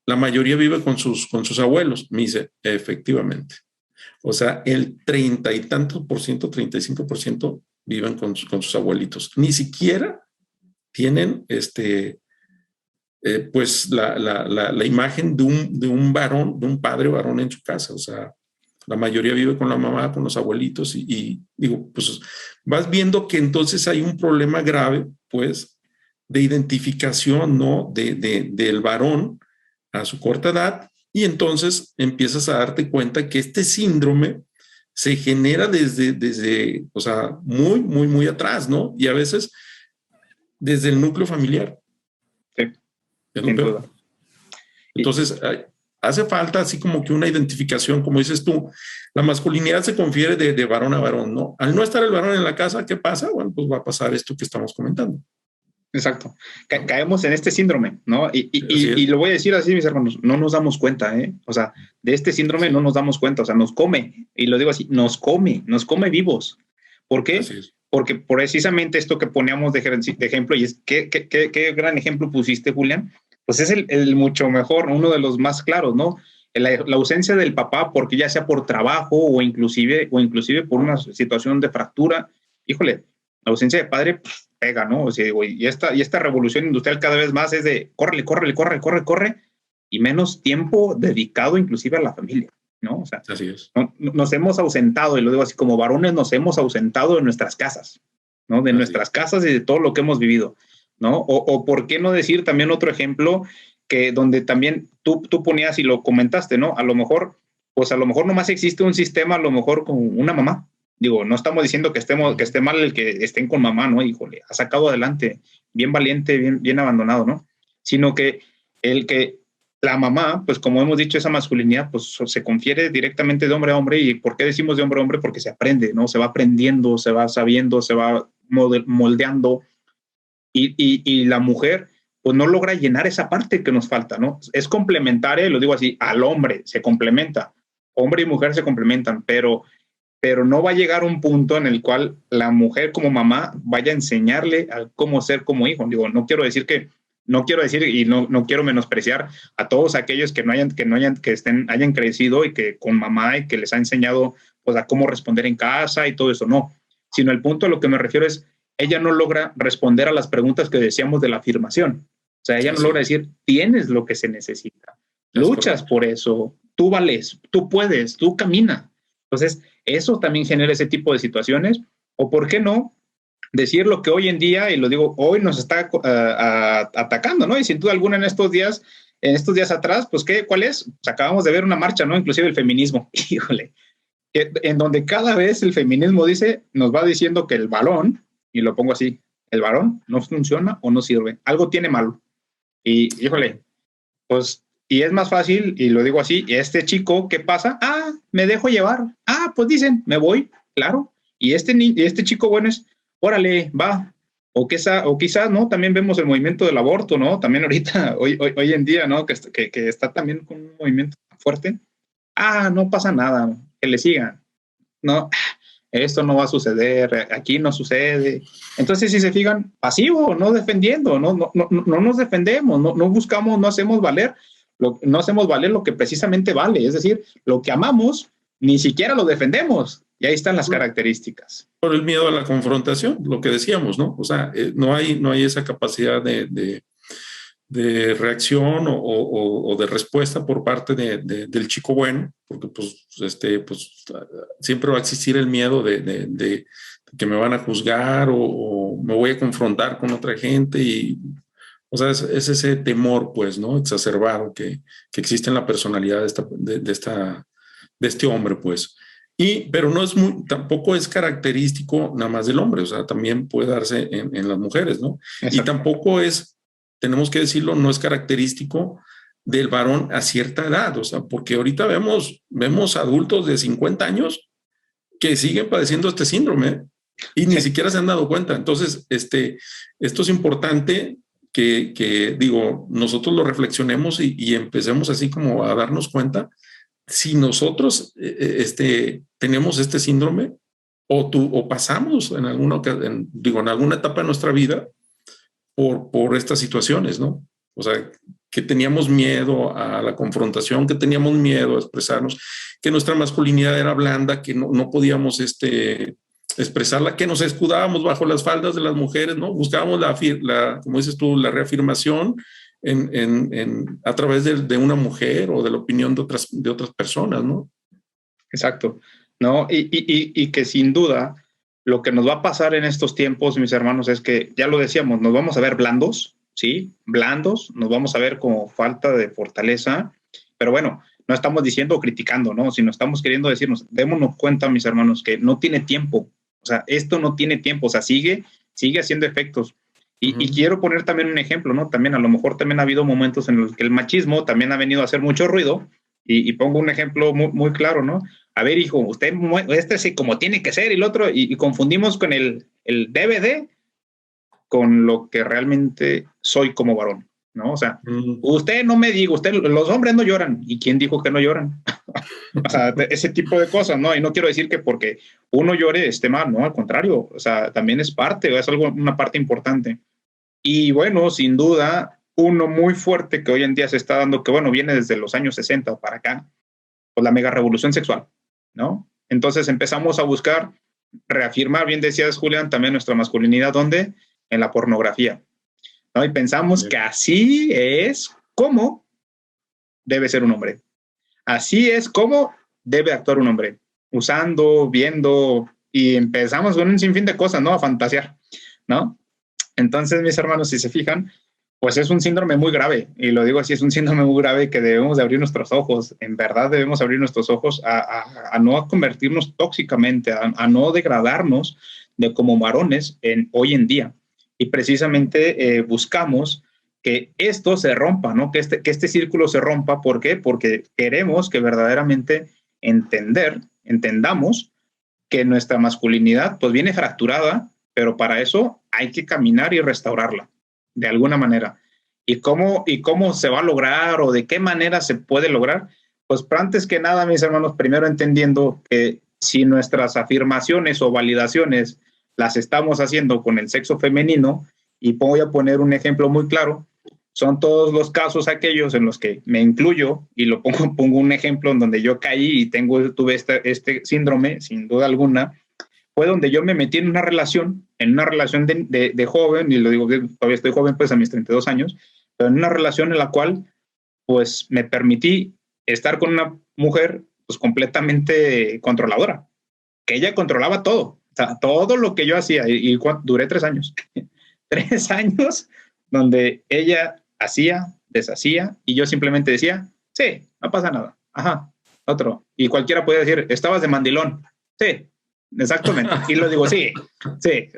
la mayoría vive con sus abuelos. Me dice, efectivamente. O sea, el 30 y tantos por ciento, 35% viven con sus abuelitos. Ni siquiera tienen pues la imagen de un varón, de un padre varón en su casa. O sea, la mayoría vive con la mamá, con los abuelitos y digo, pues vas viendo que entonces hay un problema grave, pues, de identificación, ¿no? Del varón a su corta edad, y entonces empiezas a darte cuenta que este síndrome se genera desde o sea, muy, muy, muy atrás, ¿no? Y a veces desde el núcleo familiar. Sí, sin duda. Entonces, hace falta así como que una identificación, como dices tú, la masculinidad se confiere de varón a varón, ¿no? Al no estar el varón en la casa, ¿qué pasa? Bueno, pues va a pasar esto que estamos comentando. Exacto. Caemos en este síndrome, ¿no? Y lo voy a decir así, mis hermanos, no nos damos cuenta, ¿eh? O sea, de este síndrome no nos damos cuenta, o sea, nos come, y lo digo así, nos come vivos. ¿Por qué? Porque precisamente esto que poníamos de ejemplo, y es qué gran ejemplo pusiste, Julián, pues es el mucho mejor, uno de los más claros, ¿no? La ausencia del papá, porque ya sea por trabajo o inclusive por una situación de fractura, híjole, la ausencia de padre pues, pega, ¿no? O sea, y esta revolución industrial cada vez más es de corre, y menos tiempo dedicado inclusive a la familia, ¿no? O sea, así es. Nos hemos ausentado, y lo digo así, como varones nos hemos ausentado de nuestras casas, ¿no? De nuestras casas y de todo lo que hemos vivido, ¿no? O por qué no decir también otro ejemplo que donde también tú ponías y lo comentaste, ¿no? A lo mejor nomás existe un sistema, a lo mejor con una mamá. Digo, no estamos diciendo que esté mal el que estén con mamá, ¿no? Híjole, ha sacado adelante, bien valiente, bien abandonado, ¿no? Sino que la mamá, pues como hemos dicho, esa masculinidad, pues se confiere directamente de hombre a hombre. ¿Y por qué decimos de hombre a hombre? Porque se aprende, ¿no? Se va aprendiendo, se va sabiendo, se va moldeando. Y la mujer, pues no logra llenar esa parte que nos falta, ¿no? Es complementaria, lo digo así, al hombre se complementa. Hombre y mujer se complementan, pero pero no va a llegar un punto en el cual la mujer como mamá vaya a enseñarle a cómo ser como hijo. Digo, no quiero decir y no quiero menospreciar a todos aquellos que hayan crecido y que con mamá y que les ha enseñado pues a cómo responder en casa y todo eso, no, sino el punto a lo que me refiero es, ella no logra responder a las preguntas que decíamos de la afirmación. O sea, ella no logra decir, tienes lo que se necesita, luchas por eso, tú vales, tú puedes, tú camina. Entonces, eso también genera ese tipo de situaciones, o por qué no, decir lo que hoy en día, y lo digo, hoy nos está atacando, ¿no? Y sin duda alguna en estos días atrás, pues, ¿cuál es? Pues acabamos de ver una marcha, ¿no? Inclusive el feminismo, híjole, en donde cada vez el feminismo nos va diciendo que el varón, y lo pongo así, el varón no funciona o no sirve, algo tiene malo. Y, híjole, pues, y es más fácil, y lo digo así, este chico, ¿qué pasa? Ah, me dejo llevar. Ah, pues dicen, me voy, claro. Y este chico, bueno, es, órale, va. O quizás, ¿no? También vemos el movimiento del aborto, ¿no? También ahorita, hoy en día, ¿no? Que está también con un movimiento fuerte. Ah, no pasa nada, que le sigan. No, esto no va a suceder, aquí no sucede. Entonces, si se fijan, pasivo, no defendiendo, no nos defendemos, no buscamos, no hacemos valer lo que precisamente vale, es decir, lo que amamos, ni siquiera lo defendemos. Y ahí están las características. Por el miedo a la confrontación, lo que decíamos, ¿no? O sea, no hay esa capacidad de reacción o de respuesta por parte del chico bueno, porque pues siempre va a existir el miedo de que me van a juzgar o me voy a confrontar con otra gente y, o sea, es ese temor, pues, ¿no? Exacerbado que existe en la personalidad de este hombre, pues. Pero tampoco es característico nada más del hombre, o sea, también puede darse en las mujeres, ¿no? Exacto. Y tampoco tenemos que decirlo, no es característico del varón a cierta edad, o sea, porque ahorita vemos adultos de 50 años que siguen padeciendo este síndrome y ni siquiera se han dado cuenta. Entonces, esto es importante que digo, nosotros lo reflexionemos y empecemos así como a darnos cuenta si nosotros tenemos este síndrome o pasamos en alguna etapa de nuestra vida por estas situaciones, ¿no? O sea, que teníamos miedo a la confrontación, que teníamos miedo a expresarnos, que nuestra masculinidad era blanda, que no podíamos expresarla, que nos escudábamos bajo las faldas de las mujeres, ¿no? Buscábamos como dices tú, la reafirmación a través de una mujer o de la opinión de otras personas, ¿no? Exacto, ¿no? Y que sin duda lo que nos va a pasar en estos tiempos, mis hermanos, es que, ya lo decíamos, nos vamos a ver blandos, ¿sí? Blandos, nos vamos a ver como falta de fortaleza, pero bueno, no estamos diciendo o criticando, ¿no? Sino estamos queriendo decirnos, démonos cuenta, mis hermanos, que no tiene tiempo, o sea, esto no tiene tiempo, o sea, sigue haciendo efectos. Y quiero poner también un ejemplo, ¿no? También a lo mejor también ha habido momentos en los que el machismo también ha venido a hacer mucho ruido, y pongo un ejemplo muy, muy claro, ¿no? A ver, hijo, usted, sí, como tiene que ser, y el otro, y confundimos con el DVD con lo que realmente soy como varón, ¿no? O sea, usted no me diga, los hombres no lloran, ¿y quién dijo que no lloran? O sea, ese tipo de cosas, ¿no? Y no quiero decir que porque uno llore esté mal, ¿no? Al contrario, o sea, también es una parte importante. Y bueno, sin duda, uno muy fuerte que hoy en día se está dando, que bueno, viene desde los años 60 para acá, pues la mega revolución sexual, ¿no? Entonces empezamos a buscar reafirmar, bien decías, Julián, también nuestra masculinidad, ¿dónde? En la pornografía, ¿no? Y pensamos que así es como debe ser un hombre. Así es como debe actuar un hombre, usando, viendo, y empezamos con un sinfín de cosas, ¿no? A fantasear, ¿no? Entonces, mis hermanos, si se fijan, pues es un síndrome muy grave, y lo digo así, es un síndrome muy grave que debemos de abrir nuestros ojos, en verdad debemos abrir nuestros ojos a no convertirnos tóxicamente, a no degradarnos de como varones hoy en día. Y precisamente buscamos que esto se rompa, ¿no? Que este círculo se rompa. ¿Por qué? Porque queremos que verdaderamente entendamos que nuestra masculinidad pues viene fracturada, pero para eso hay que caminar y restaurarla de alguna manera. ¿Y cómo se va a lograr o de qué manera se puede lograr? Pues antes que nada, mis hermanos, primero entendiendo que si nuestras afirmaciones o validaciones las estamos haciendo con el sexo femenino, y voy a poner un ejemplo muy claro, son todos los casos aquellos en los que me incluyo, y lo pongo un ejemplo en donde yo caí y tuve este síndrome, sin duda alguna, fue donde yo me metí en una relación de joven, y lo digo, todavía estoy joven, pues a mis 32 años, pero en una relación en la cual pues me permití estar con una mujer pues completamente controladora, que ella controlaba todo, o sea, todo lo que yo hacía, y duré 3 años, 3 años donde ella hacía, deshacía, y yo simplemente decía, sí, no pasa nada, ajá, otro, y cualquiera puede decir, estabas de mandilón, sí, exactamente, y lo digo, sí,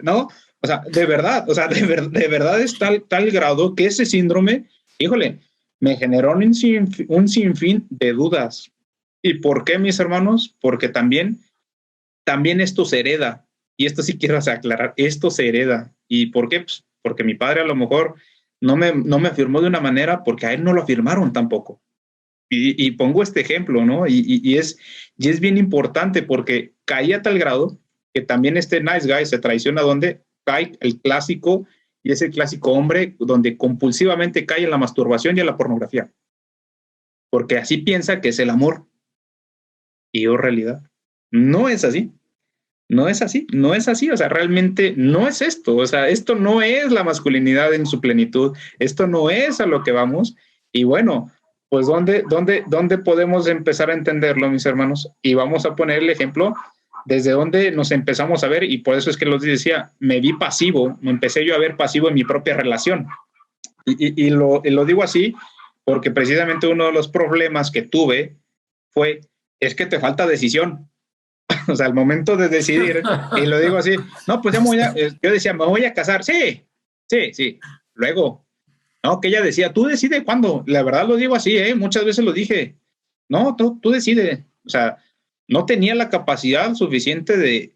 ¿no? O sea, de verdad, de verdad es tal grado que ese síndrome, híjole, me generó un sinfín de dudas. ¿Y por qué, mis hermanos? Porque también esto se hereda. Y esto sí quiero aclarar, esto se hereda. ¿Y por qué? Pues porque mi padre a lo mejor no me afirmó de una manera porque a él no lo afirmaron tampoco. Y pongo este ejemplo, ¿no? Y es bien importante porque caí a tal grado que también este nice guy se traiciona donde cae el clásico, y ese clásico hombre donde compulsivamente cae en la masturbación y en la pornografía. Porque así piensa que es el amor. Y en realidad no es así. No es así, no es así, o sea, realmente no es esto, o sea, esto no es la masculinidad en su plenitud, esto no es a lo que vamos, y bueno, pues ¿dónde podemos empezar a entenderlo, mis hermanos? Y vamos a poner el ejemplo desde donde nos empezamos a ver, y por eso es que los decía, me vi pasivo, me empecé yo a ver pasivo en mi propia relación, y lo digo así porque precisamente uno de los problemas que tuve es que te falta decisión. O sea, al momento de decidir, y lo digo así, no, pues yo decía, me voy a casar, sí, luego, no, que ella decía, tú decide cuándo, la verdad lo digo así, muchas veces lo dije, no, tú decide, o sea, no tenía la capacidad suficiente de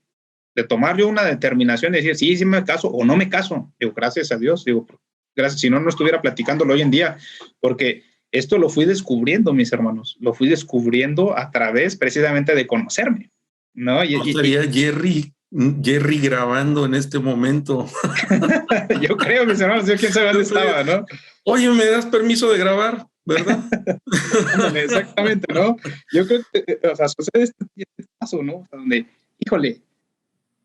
tomar yo una determinación, de decir, sí me caso o no me caso, digo, gracias a Dios, digo, gracias, si no, no estuviera platicándolo hoy en día, porque esto lo fui descubriendo, mis hermanos, lo fui descubriendo a través precisamente de conocerme. No, estaría Jerry grabando en este momento. Yo creo, mis hermanos, yo quién sabe dónde estaba, ¿no? Oye, ¿me das permiso de grabar? ¿Verdad? Exactamente, ¿no? Yo creo que, o sea, sucede este caso, ¿no? O sea, donde, híjole,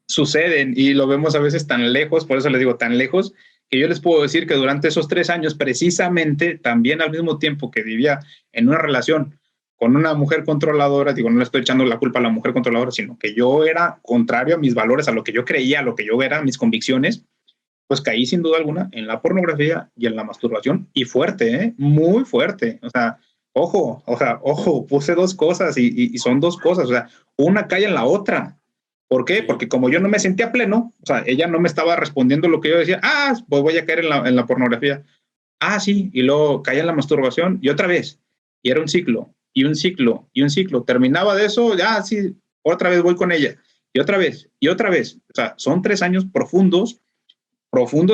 suceden y lo vemos a veces tan lejos, por eso les digo tan lejos, que yo les puedo decir que durante esos 3 años, precisamente, también al mismo tiempo que vivía en una relación con una mujer controladora, digo, no le estoy echando la culpa a la mujer controladora, sino que yo era contrario a mis valores, a lo que yo creía, a lo que yo era, mis convicciones, pues caí sin duda alguna en la pornografía y en la masturbación, y fuerte, muy fuerte. O sea, ojo, puse dos cosas y son dos cosas, o sea, una cae en la otra. ¿Por qué? Porque como yo no me sentía pleno, o sea, ella no me estaba respondiendo lo que yo decía, pues voy a caer en la pornografía. Sí, y luego caía en la masturbación y otra vez. Y era un ciclo, y un ciclo, y un ciclo. Terminaba de eso, sí, otra vez voy con ella. Y otra vez, y otra vez. O sea, son 3 años profundos,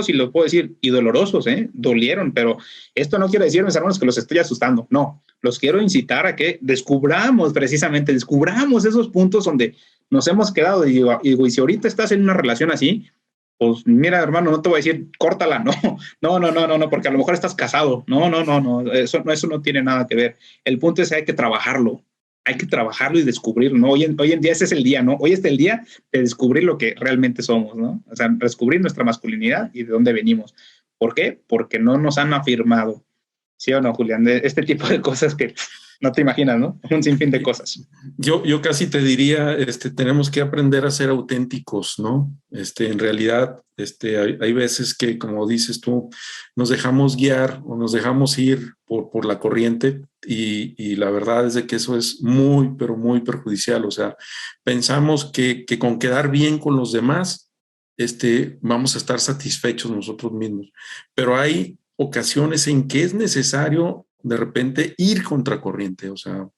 y lo puedo decir, y dolorosos, dolieron, pero esto no quiere decir, mis hermanos, que los estoy asustando, no, los quiero incitar a que descubramos esos puntos donde nos hemos quedado, y digo, y si ahorita estás en una relación así, pues mira, hermano, no te voy a decir, córtala, no, porque a lo mejor estás casado, no, eso no tiene nada que ver, el punto es que hay que trabajarlo y descubrirlo, ¿no? Hoy en día ese es el día, ¿no? Hoy es el día de descubrir lo que realmente somos, ¿no? O sea, descubrir nuestra masculinidad y de dónde venimos. ¿Por qué? Porque no nos han afirmado. ¿Sí o no, Julián? Este tipo de cosas que no te imaginas, ¿no? Un sinfín de cosas. Yo casi te diría, tenemos que aprender a ser auténticos, ¿no? En realidad, hay veces que, como dices tú, nos dejamos guiar o nos dejamos ir por la corriente y la verdad es de que eso es muy, pero muy perjudicial. O sea, pensamos que con quedar bien con los demás, vamos a estar satisfechos nosotros mismos. Pero hay ocasiones en que es necesario de repente ir contracorriente, o sea,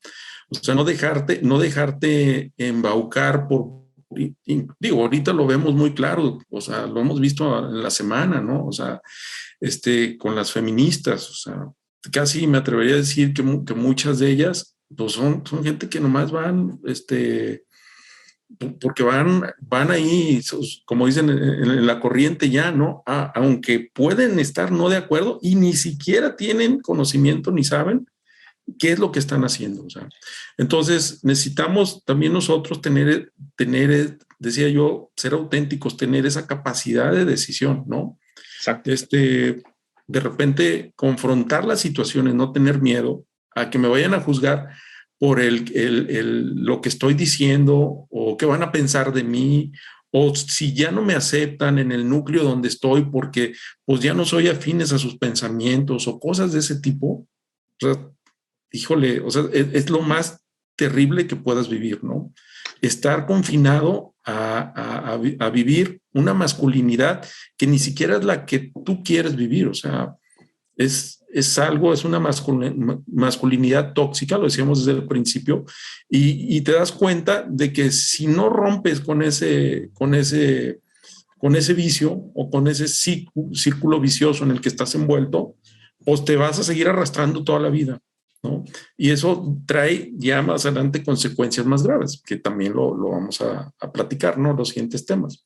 no dejarte embaucar digo, ahorita lo vemos muy claro, o sea, lo hemos visto en la semana, ¿no? O sea, con las feministas, o sea, casi me atrevería a decir que muchas de ellas, pues son gente que nomás van, porque van ahí, como dicen, en la corriente ya, ¿no? Aunque pueden estar no de acuerdo y ni siquiera tienen conocimiento ni saben qué es lo que están haciendo. O sea, entonces necesitamos también nosotros tener, decía yo, ser auténticos, tener esa capacidad de decisión, ¿no? Exacto. De repente confrontar las situaciones, no tener miedo a que me vayan a juzgar por lo que estoy diciendo o qué van a pensar de mí, o si ya no me aceptan en el núcleo donde estoy porque pues ya no soy afines a sus pensamientos o cosas de ese tipo. O sea, híjole, o sea, es lo más terrible que puedas vivir, ¿no? Estar confinado a vivir una masculinidad que ni siquiera es la que tú quieres vivir, o sea, es una masculinidad tóxica, lo decíamos desde el principio, y te das cuenta de que si no rompes con ese vicio o con ese círculo vicioso en el que estás envuelto, pues te vas a seguir arrastrando toda la vida, ¿no? Y eso trae ya más adelante consecuencias más graves, que también lo vamos a platicar, ¿no? Los siguientes temas.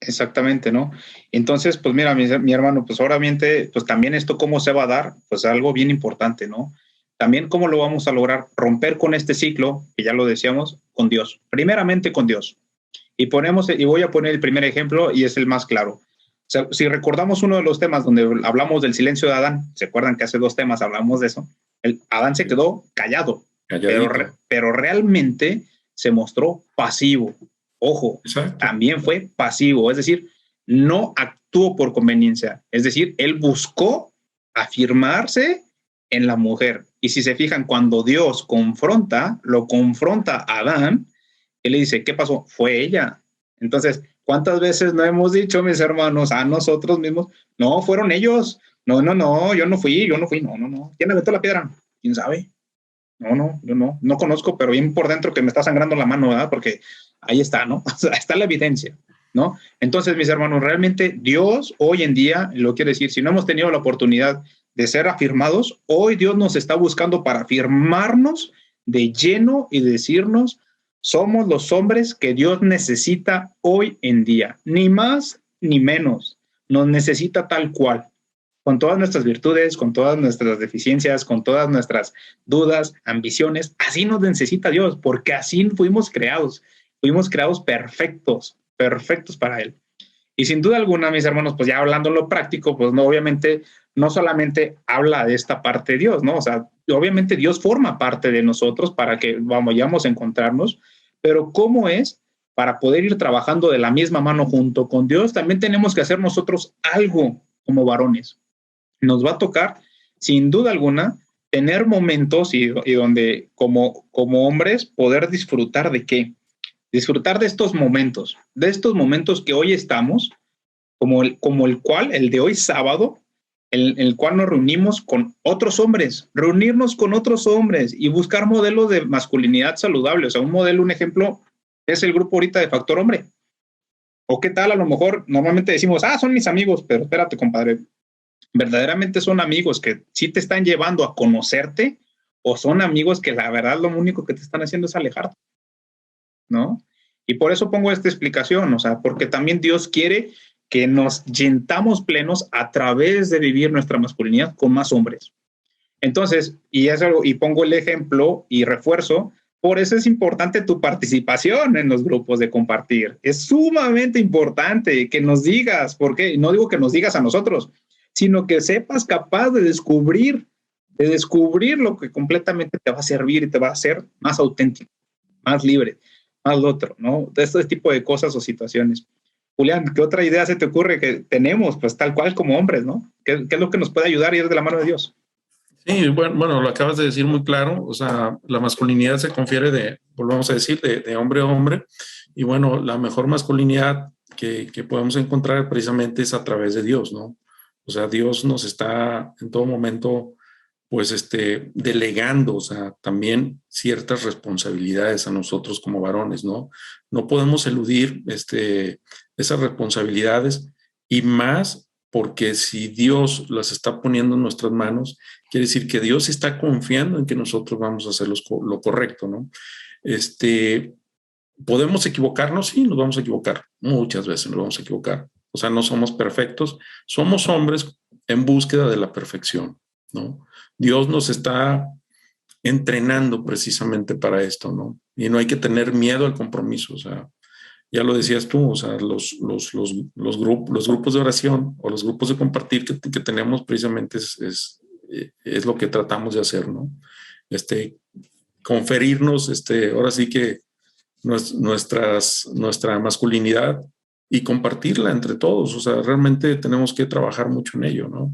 Exactamente, ¿no? Entonces, pues mira, mi hermano, pues obviamente, pues también esto cómo se va a dar, pues algo bien importante, ¿no? También cómo lo vamos a lograr romper con este ciclo, que ya lo decíamos, con Dios. Primeramente con Dios. Y voy a poner el primer ejemplo y es el más claro. O sea, si recordamos uno de los temas donde hablamos del silencio de Adán, ¿se acuerdan que hace 2 temas hablamos de eso? Adán se quedó callado, pero realmente se mostró pasivo. Ojo, exacto, también fue pasivo, es decir, no actuó por conveniencia, es decir, él buscó afirmarse en la mujer. Y si se fijan, cuando Dios lo confronta a Adán, él le dice, ¿qué pasó? Fue ella. Entonces, ¿cuántas veces no hemos dicho, mis hermanos, a nosotros mismos, no, fueron ellos, no, yo no fui, no, ¿quién aventó la piedra? ¿Quién sabe? No, yo no conozco, pero bien por dentro que me está sangrando la mano, ¿verdad? Porque ahí está, ¿no? O sea, está la evidencia, ¿no? Entonces, mis hermanos, realmente Dios hoy en día, lo quiere decir, si no hemos tenido la oportunidad de ser afirmados, hoy Dios nos está buscando para afirmarnos de lleno y decirnos, somos los hombres que Dios necesita hoy en día, ni más ni menos, nos necesita tal cual, con todas nuestras virtudes, con todas nuestras deficiencias, con todas nuestras dudas, ambiciones. Así nos necesita Dios, porque así fuimos creados perfectos para Él. Y sin duda alguna, mis hermanos, pues ya hablando en lo práctico, pues no, obviamente, no solamente habla de esta parte de Dios, ¿no? O sea, obviamente Dios forma parte de nosotros para que vayamos a encontrarnos, pero ¿cómo es? Para poder ir trabajando de la misma mano junto con Dios, también tenemos que hacer nosotros algo como varones. Nos va a tocar, sin duda alguna, tener momentos y donde como hombres poder disfrutar de qué? Disfrutar de estos momentos que hoy estamos, como el cual, el de hoy sábado, el cual nos reunimos con otros hombres, reunirnos con otros hombres y buscar modelos de masculinidad saludable. O sea, un ejemplo es el grupo ahorita de Factor Hombre. O qué tal, a lo mejor normalmente decimos, son mis amigos, pero espérate, compadre, verdaderamente son amigos que sí te están llevando a conocerte o son amigos que la verdad lo único que te están haciendo es alejarte, ¿no? Y por eso pongo esta explicación, o sea, porque también Dios quiere que nos sintamos plenos a través de vivir nuestra masculinidad con más hombres. Entonces, y pongo el ejemplo y refuerzo, por eso es importante tu participación en los grupos de compartir. Es sumamente importante que nos digas, porque no digo que nos digas a nosotros, sino que sepas capaz de descubrir lo que completamente te va a servir y te va a hacer más auténtico, más libre, más lo otro, ¿no? De este tipo de cosas o situaciones. Julián, ¿qué otra idea se te ocurre que tenemos, pues tal cual como hombres, ¿no? ¿Qué es lo que nos puede ayudar a ir de la mano de Dios? Sí, bueno, lo acabas de decir muy claro, o sea, la masculinidad se confiere volvamos a decir, de hombre a hombre, y bueno, la mejor masculinidad que podemos encontrar precisamente es a través de Dios, ¿no? O sea, Dios nos está en todo momento, pues, delegando, o sea, también ciertas responsabilidades a nosotros como varones, ¿no? No podemos eludir, esas responsabilidades y más porque si Dios las está poniendo en nuestras manos, quiere decir que Dios está confiando en que nosotros vamos a hacer lo correcto, ¿no? ¿Podemos equivocarnos? Sí, nos vamos a equivocar. Muchas veces nos vamos a equivocar. O sea, no somos perfectos. Somos hombres en búsqueda de la perfección, ¿no? Dios nos está entrenando precisamente para esto, ¿no? Y no hay que tener miedo al compromiso. O sea, ya lo decías tú, o sea, los grupos de oración o los grupos de compartir que tenemos precisamente es lo que tratamos de hacer, ¿no? Conferirnos, ahora sí que nuestra masculinidad y compartirla entre todos. O sea, realmente tenemos que trabajar mucho en ello, ¿no?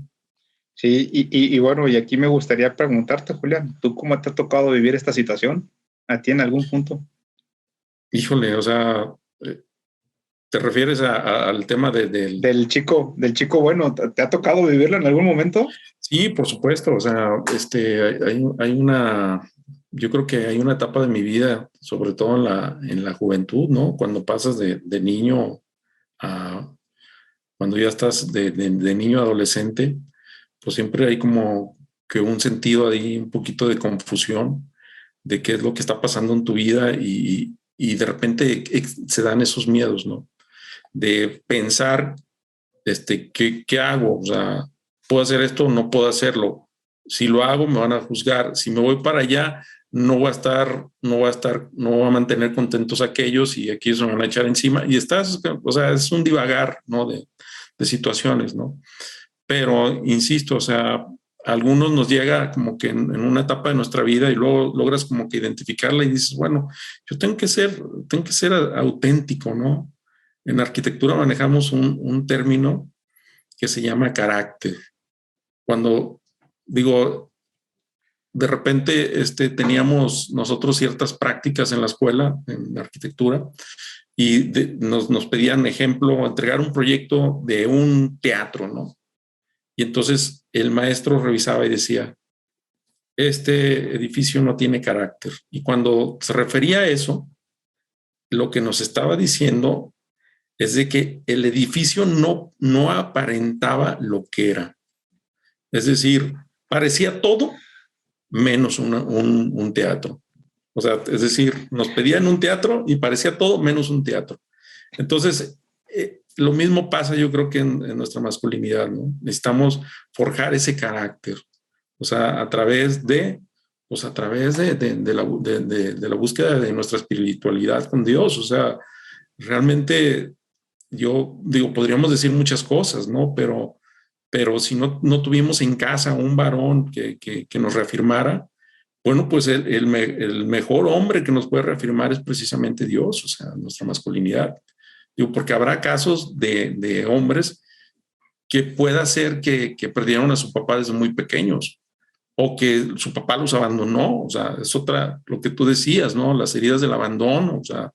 Sí, y bueno, y aquí me gustaría preguntarte, Julián, ¿tú cómo te ha tocado vivir esta situación? ¿A ti en algún punto? Híjole, o sea, ¿te refieres al tema Del chico bueno, ¿te ha tocado vivirlo en algún momento? Sí, por supuesto. O sea, yo creo que hay una etapa de mi vida, sobre todo en la juventud, ¿no? Cuando pasas de niño a, cuando ya estás de niño a adolescente, pues siempre hay como que un sentido ahí, un poquito de confusión de qué es lo que está pasando en tu vida y de repente se dan esos miedos, ¿no? De pensar, ¿qué hago? O sea, ¿puedo hacer esto o no puedo hacerlo? Si lo hago, me van a juzgar. Si me voy para allá, no va a mantener contentos a aquellos y aquí se me van a echar encima. Y o sea, es un divagar, ¿no? De situaciones, ¿no? Pero, insisto, o sea, a algunos nos llega como que en una etapa de nuestra vida y luego logras como que identificarla y dices, bueno, yo tengo que ser auténtico, ¿no? En arquitectura manejamos un término que se llama carácter. Cuando digo, de repente teníamos nosotros ciertas prácticas en la escuela, en arquitectura, y nos pedían ejemplo, entregar un proyecto de un teatro, ¿no? Y entonces el maestro revisaba y decía, este edificio no tiene carácter. Y cuando se refería a eso, lo que nos estaba diciendo es de que el edificio no aparentaba lo que era. Es decir, parecía todo menos un teatro. O sea, es decir, nos pedían un teatro y parecía todo menos un teatro. Entonces, lo mismo pasa yo creo que en nuestra masculinidad, ¿no? Necesitamos forjar ese carácter. O sea, a través de la búsqueda de nuestra espiritualidad con Dios. O sea, realmente yo digo, podríamos decir muchas cosas, ¿no? Pero si no tuvimos en casa un varón que nos reafirmara, bueno, pues el mejor hombre que nos puede reafirmar es precisamente Dios, o sea, nuestra masculinidad. Digo, porque habrá casos de hombres que pueda ser que perdieron a su papá desde muy pequeños o que su papá los abandonó, o sea, es lo que tú decías, ¿no? Las heridas del abandono, o sea,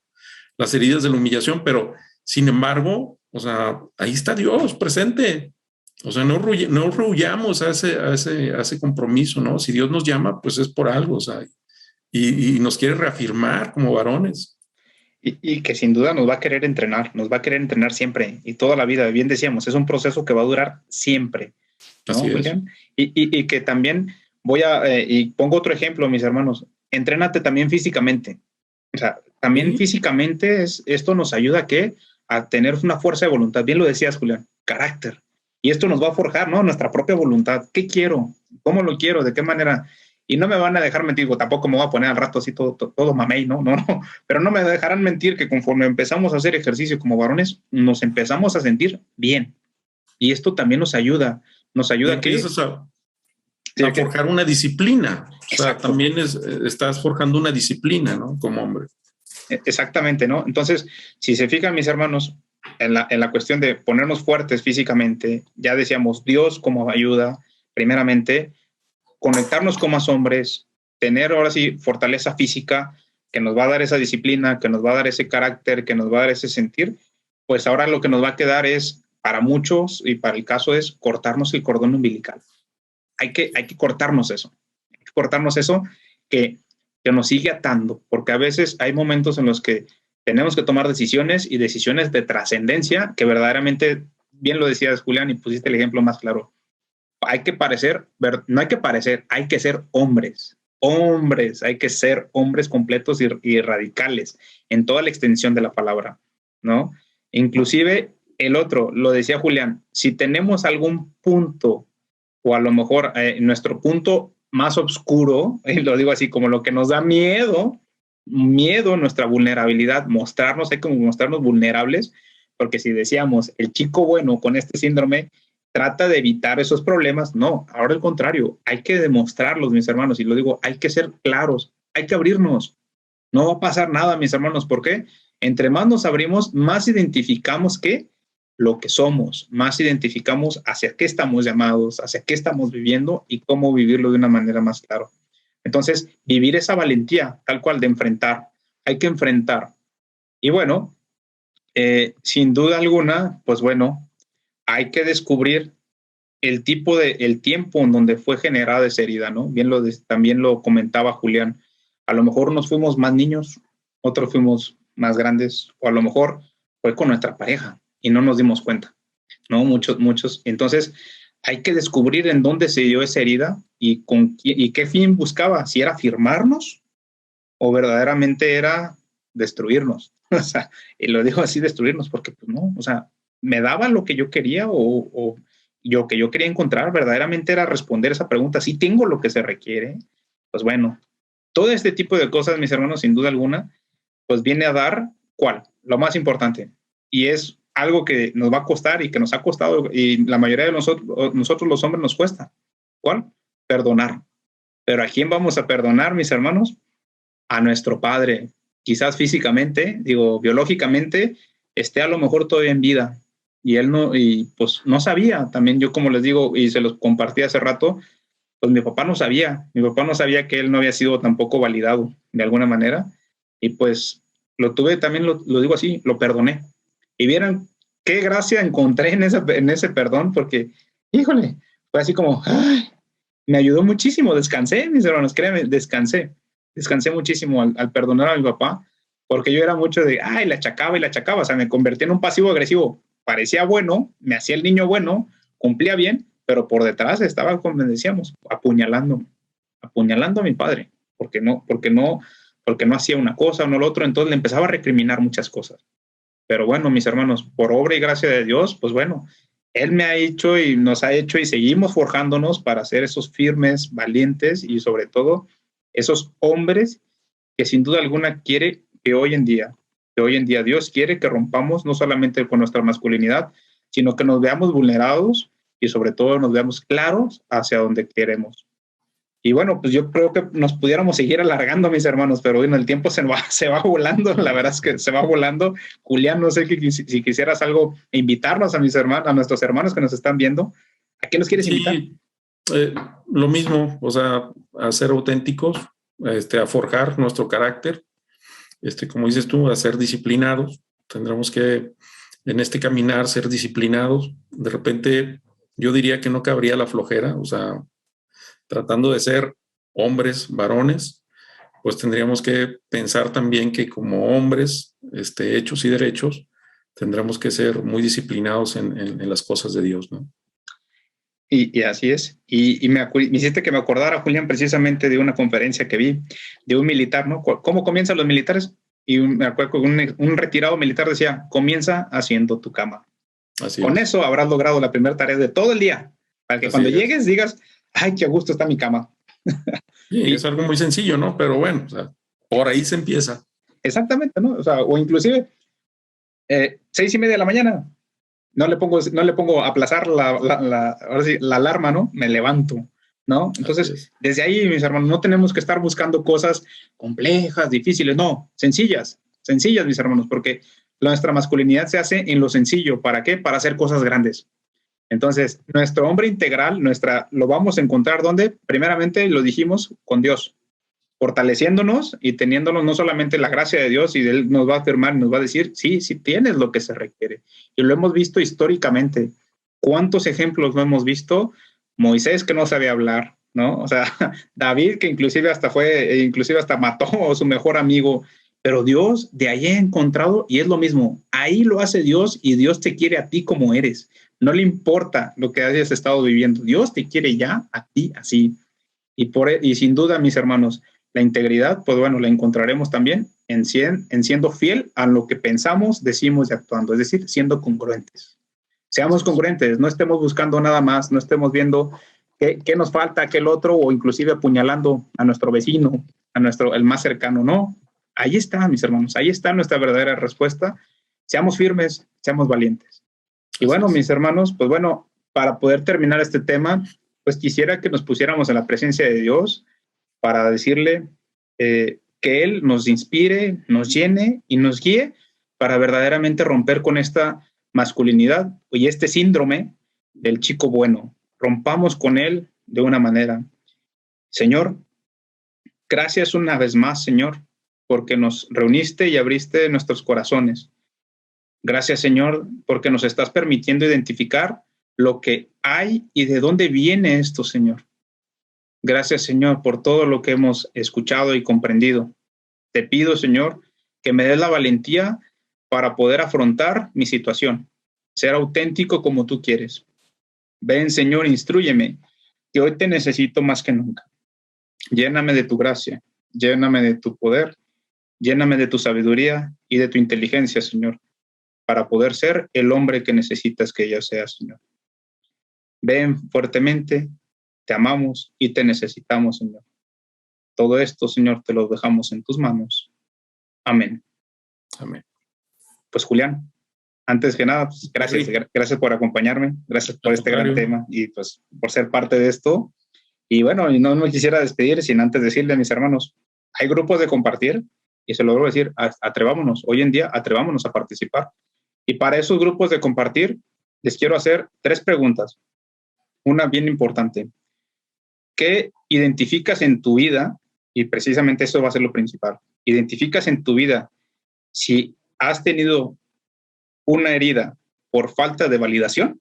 las heridas de la humillación, pero sin embargo, o sea, ahí está Dios presente. O sea, no rehuyamos a ese compromiso, ¿no? Si Dios nos llama, pues es por algo, o sea, y nos quiere reafirmar como varones. Y que sin duda nos va a querer entrenar, nos va a querer entrenar siempre y toda la vida. Bien decíamos, es un proceso que va a durar siempre, ¿no, Así es. Julián? Y que también y pongo otro ejemplo, mis hermanos, entrénate también físicamente. O sea, también Sí, físicamente esto nos ayuda a tener una fuerza de voluntad. Bien lo decías, Julián, carácter. Y esto nos va a forjar, ¿no? Nuestra propia voluntad. ¿Qué quiero? ¿Cómo lo quiero? ¿De qué manera? Y no me van a dejar mentir, tampoco me voy a poner al rato así todo mamey, ¿no? No, no, pero no me dejarán mentir que conforme empezamos a hacer ejercicio como varones, nos empezamos a sentir bien. Y esto también nos y ayuda a que... empiezas a forjar una disciplina. O sea, Exacto. también estás forjando una disciplina, ¿no? Como hombre. Exactamente, ¿no? Entonces, si se fijan mis hermanos, en la cuestión de ponernos fuertes físicamente, ya decíamos, Dios como ayuda, primeramente, conectarnos con más hombres, tener ahora sí fortaleza física que nos va a dar esa disciplina, que nos va a dar ese carácter, que nos va a dar ese sentir, pues ahora lo que nos va a quedar es, para muchos y para el caso es cortarnos el cordón umbilical. Hay que cortarnos eso, que, que nos sigue atando, porque a veces hay momentos en los que tenemos que tomar decisiones y decisiones de trascendencia que verdaderamente, bien lo decías Julián y pusiste el ejemplo más claro, no hay que parecer, hay que ser hombres. hombres, hay que ser hombres completos y radicales en toda la extensión de la palabra, ¿no? Inclusive el otro, lo decía Julián, si tenemos algún punto o a lo mejor nuestro punto más oscuro, y lo digo así como lo que nos da miedo, nuestra vulnerabilidad, mostrarnos, hay que mostrarnos vulnerables, porque si decíamos, el chico bueno con este síndrome trata de evitar esos problemas, no, ahora al contrario, hay que demostrarlos, mis hermanos, y lo digo, hay que ser claros, hay que abrirnos, no va a pasar nada, mis hermanos, ¿por qué? Entre más nos abrimos, más identificamos que lo que somos, más identificamos hacia qué estamos llamados, hacia qué estamos viviendo y cómo vivirlo de una manera más clara. Entonces, vivir esa valentía, tal cual, de enfrentar, hay que enfrentar. Y bueno, sin duda alguna, pues bueno, hay que descubrir el tiempo en donde fue generada esa herida, ¿no? También lo comentaba Julián. A lo mejor nos fuimos más niños, otros fuimos más grandes, o a lo mejor fue con nuestra pareja y no nos dimos cuenta, ¿no? Muchos. Entonces, hay que descubrir en dónde se dio esa herida y qué fin buscaba, si era afirmarnos o verdaderamente era destruirnos. O sea, y lo digo así, destruirnos, porque pues no, o sea, me daba lo que yo quería o lo que yo quería encontrar, verdaderamente era responder esa pregunta, si tengo lo que se requiere, pues bueno, todo este tipo de cosas, mis hermanos, sin duda alguna, pues viene a dar, ¿cuál? Lo más importante, y es algo que nos va a costar y que nos ha costado, y la mayoría de nosotros los hombres nos cuesta. ¿Cuál? Perdonar. Pero ¿a quién vamos a perdonar, mis hermanos? A nuestro padre. Quizás físicamente, biológicamente, esté a lo mejor todavía en vida. Y él no, y pues no sabía. También yo, como les digo, y se los compartí hace rato, pues mi papá no sabía. Mi papá no sabía que él no había sido tampoco validado de alguna manera. Y pues lo tuve, también lo digo así, lo perdoné. Y vieran qué gracia encontré en ese perdón, porque, híjole, fue así como, ¡ay! Me ayudó muchísimo, descansé, mis hermanos, créanme, descansé muchísimo al perdonar a mi papá, porque yo era mucho de, ay, la achacaba, o sea, me convertí en un pasivo agresivo, parecía bueno, me hacía el niño bueno, cumplía bien, pero por detrás estaba, como decíamos, apuñalando a mi padre, porque no hacía una cosa o no lo otro, entonces le empezaba a recriminar muchas cosas. Pero bueno, mis hermanos, por obra y gracia de Dios, pues bueno, Él me ha hecho y nos ha hecho y seguimos forjándonos para ser esos firmes, valientes y sobre todo esos hombres que sin duda alguna quiere que hoy en día Dios quiere que rompamos no solamente con nuestra masculinidad, sino que nos veamos vulnerados y sobre todo nos veamos claros hacia donde queremos. Y bueno, pues yo creo que nos pudiéramos seguir alargando, mis hermanos, pero bueno, el tiempo se va volando, la verdad es que se va volando. Julián, no sé si quisieras algo, invitarnos a nuestros hermanos que nos están viendo. ¿A qué los quieres invitar? Lo mismo, o sea, a ser auténticos, a forjar nuestro carácter, como dices tú, a ser disciplinados. Tendremos que, en este caminar, ser disciplinados. De repente, yo diría que no cabría la flojera, o sea, tratando de ser hombres, varones, pues tendríamos que pensar también que como hombres, hechos y derechos, tendremos que ser muy disciplinados en las cosas de Dios, ¿no? Y así es. Y me hiciste que me acordara, Julián, precisamente de una conferencia que vi de un militar, ¿no? ¿Cómo comienzan los militares? Y me acuerdo que un retirado militar decía, comienza haciendo tu cama. Así Con eso habrás logrado la primera tarea de todo el día, para que así cuando llegues digas, ay, qué a gusto está mi cama. Sí, es algo muy sencillo, ¿no? Pero bueno, o sea, por ahí se empieza. Exactamente, ¿no? O sea, o inclusive 6:30 de la mañana, no le pongo a aplazar ahora sí, la alarma, ¿no? Me levanto, ¿no? Entonces, desde ahí, mis hermanos, no tenemos que estar buscando cosas complejas, difíciles, no, sencillas, mis hermanos, porque nuestra masculinidad se hace en lo sencillo. ¿Para qué? Para hacer cosas grandes. Entonces, nuestro hombre integral, lo vamos a encontrar ¿dónde? Primeramente, lo dijimos, con Dios, fortaleciéndonos y teniéndonos no solamente la gracia de Dios, y Él nos va a afirmar, nos va a decir, sí tienes lo que se requiere. Y lo hemos visto históricamente. ¿Cuántos ejemplos no hemos visto? Moisés, que no sabía hablar, ¿no? O sea, David, que inclusive hasta mató a su mejor amigo. Pero Dios de ahí ha encontrado, y es lo mismo, ahí lo hace Dios, y Dios te quiere a ti como eres. No le importa lo que hayas estado viviendo. Dios te quiere ya a ti así. Y sin duda, mis hermanos, la integridad, pues bueno, la encontraremos también en siendo fiel a lo que pensamos, decimos y actuando, es decir, siendo congruentes. Seamos congruentes, no estemos buscando nada más, no estemos viendo qué nos falta aquel otro o inclusive apuñalando a nuestro vecino, el más cercano, no. Ahí está, mis hermanos, ahí está nuestra verdadera respuesta. Seamos firmes, seamos valientes. Y bueno, mis hermanos, pues bueno, para poder terminar este tema, pues quisiera que nos pusiéramos en la presencia de Dios para decirle que Él nos inspire, nos llene y nos guíe para verdaderamente romper con esta masculinidad y este síndrome del chico bueno. Rompamos con él de una manera. Señor, gracias una vez más, Señor, porque nos reuniste y abriste nuestros corazones. Gracias, Señor, porque nos estás permitiendo identificar lo que hay y de dónde viene esto, Señor. Gracias, Señor, por todo lo que hemos escuchado y comprendido. Te pido, Señor, que me des la valentía para poder afrontar mi situación, ser auténtico como tú quieres. Ven, Señor, instrúyeme, que hoy te necesito más que nunca. Lléname de tu gracia, lléname de tu poder, lléname de tu sabiduría y de tu inteligencia, Señor, para poder ser el hombre que necesitas que yo sea, Señor. Ven fuertemente, te amamos y te necesitamos, Señor. Todo esto, Señor, te lo dejamos en tus manos. Amén. Amén. Pues, Julián, antes que nada, pues, gracias por acompañarme, gracias por este gran tema y pues por ser parte de esto. Y bueno, no me quisiera despedir sin antes decirle a mis hermanos, hay grupos de compartir y se lo debo decir, atrevámonos, hoy en día atrevámonos a participar. Y para esos grupos de compartir, les quiero hacer 3 preguntas. Una bien importante. ¿Qué identificas en tu vida? Y precisamente eso va a ser lo principal. Identificas en tu vida si has tenido una herida por falta de validación,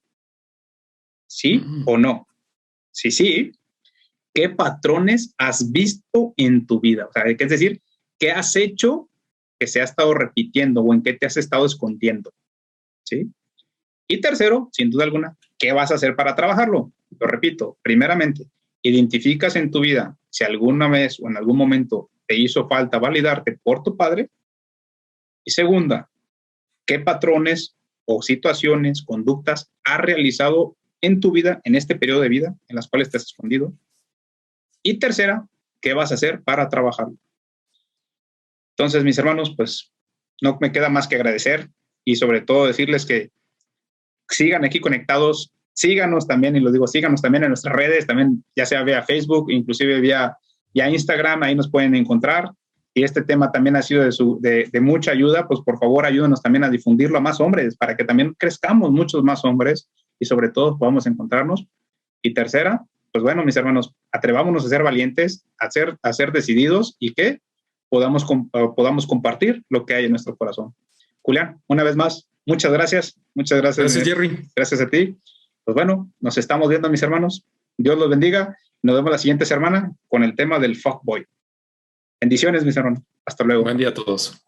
¿sí o no? Si sí, ¿qué patrones has visto en tu vida? O sea, es decir, ¿qué has hecho que se ha estado repitiendo o en qué te has estado escondiendo? ¿Sí? Y tercero, sin duda alguna, ¿qué vas a hacer para trabajarlo? Lo repito, primeramente, identificas en tu vida si alguna vez o en algún momento te hizo falta validarte por tu padre. Y segunda, ¿qué patrones o situaciones, conductas has realizado en tu vida, en este periodo de vida, en las cuales te has escondido? Y tercera, ¿qué vas a hacer para trabajarlo? Entonces, mis hermanos, pues no me queda más que agradecer y sobre todo decirles que sigan aquí conectados, síganos también, y lo digo, síganos también en nuestras redes, también ya sea vía Facebook, inclusive vía Instagram, ahí nos pueden encontrar. Y este tema también ha sido de mucha ayuda, pues por favor ayúdenos también a difundirlo a más hombres, para que también crezcamos muchos más hombres y sobre todo podamos encontrarnos. Y tercera, pues bueno, mis hermanos, atrevámonos a ser valientes, a ser decididos y que podamos compartir lo que hay en nuestro corazón. Julián, una vez más, muchas gracias. Muchas gracias. Gracias, Jerry. Gracias a ti. Pues bueno, nos estamos viendo, mis hermanos. Dios los bendiga. Nos vemos la siguiente semana con el tema del fuckboy. Bendiciones, mis hermanos. Hasta luego. Buen día a todos.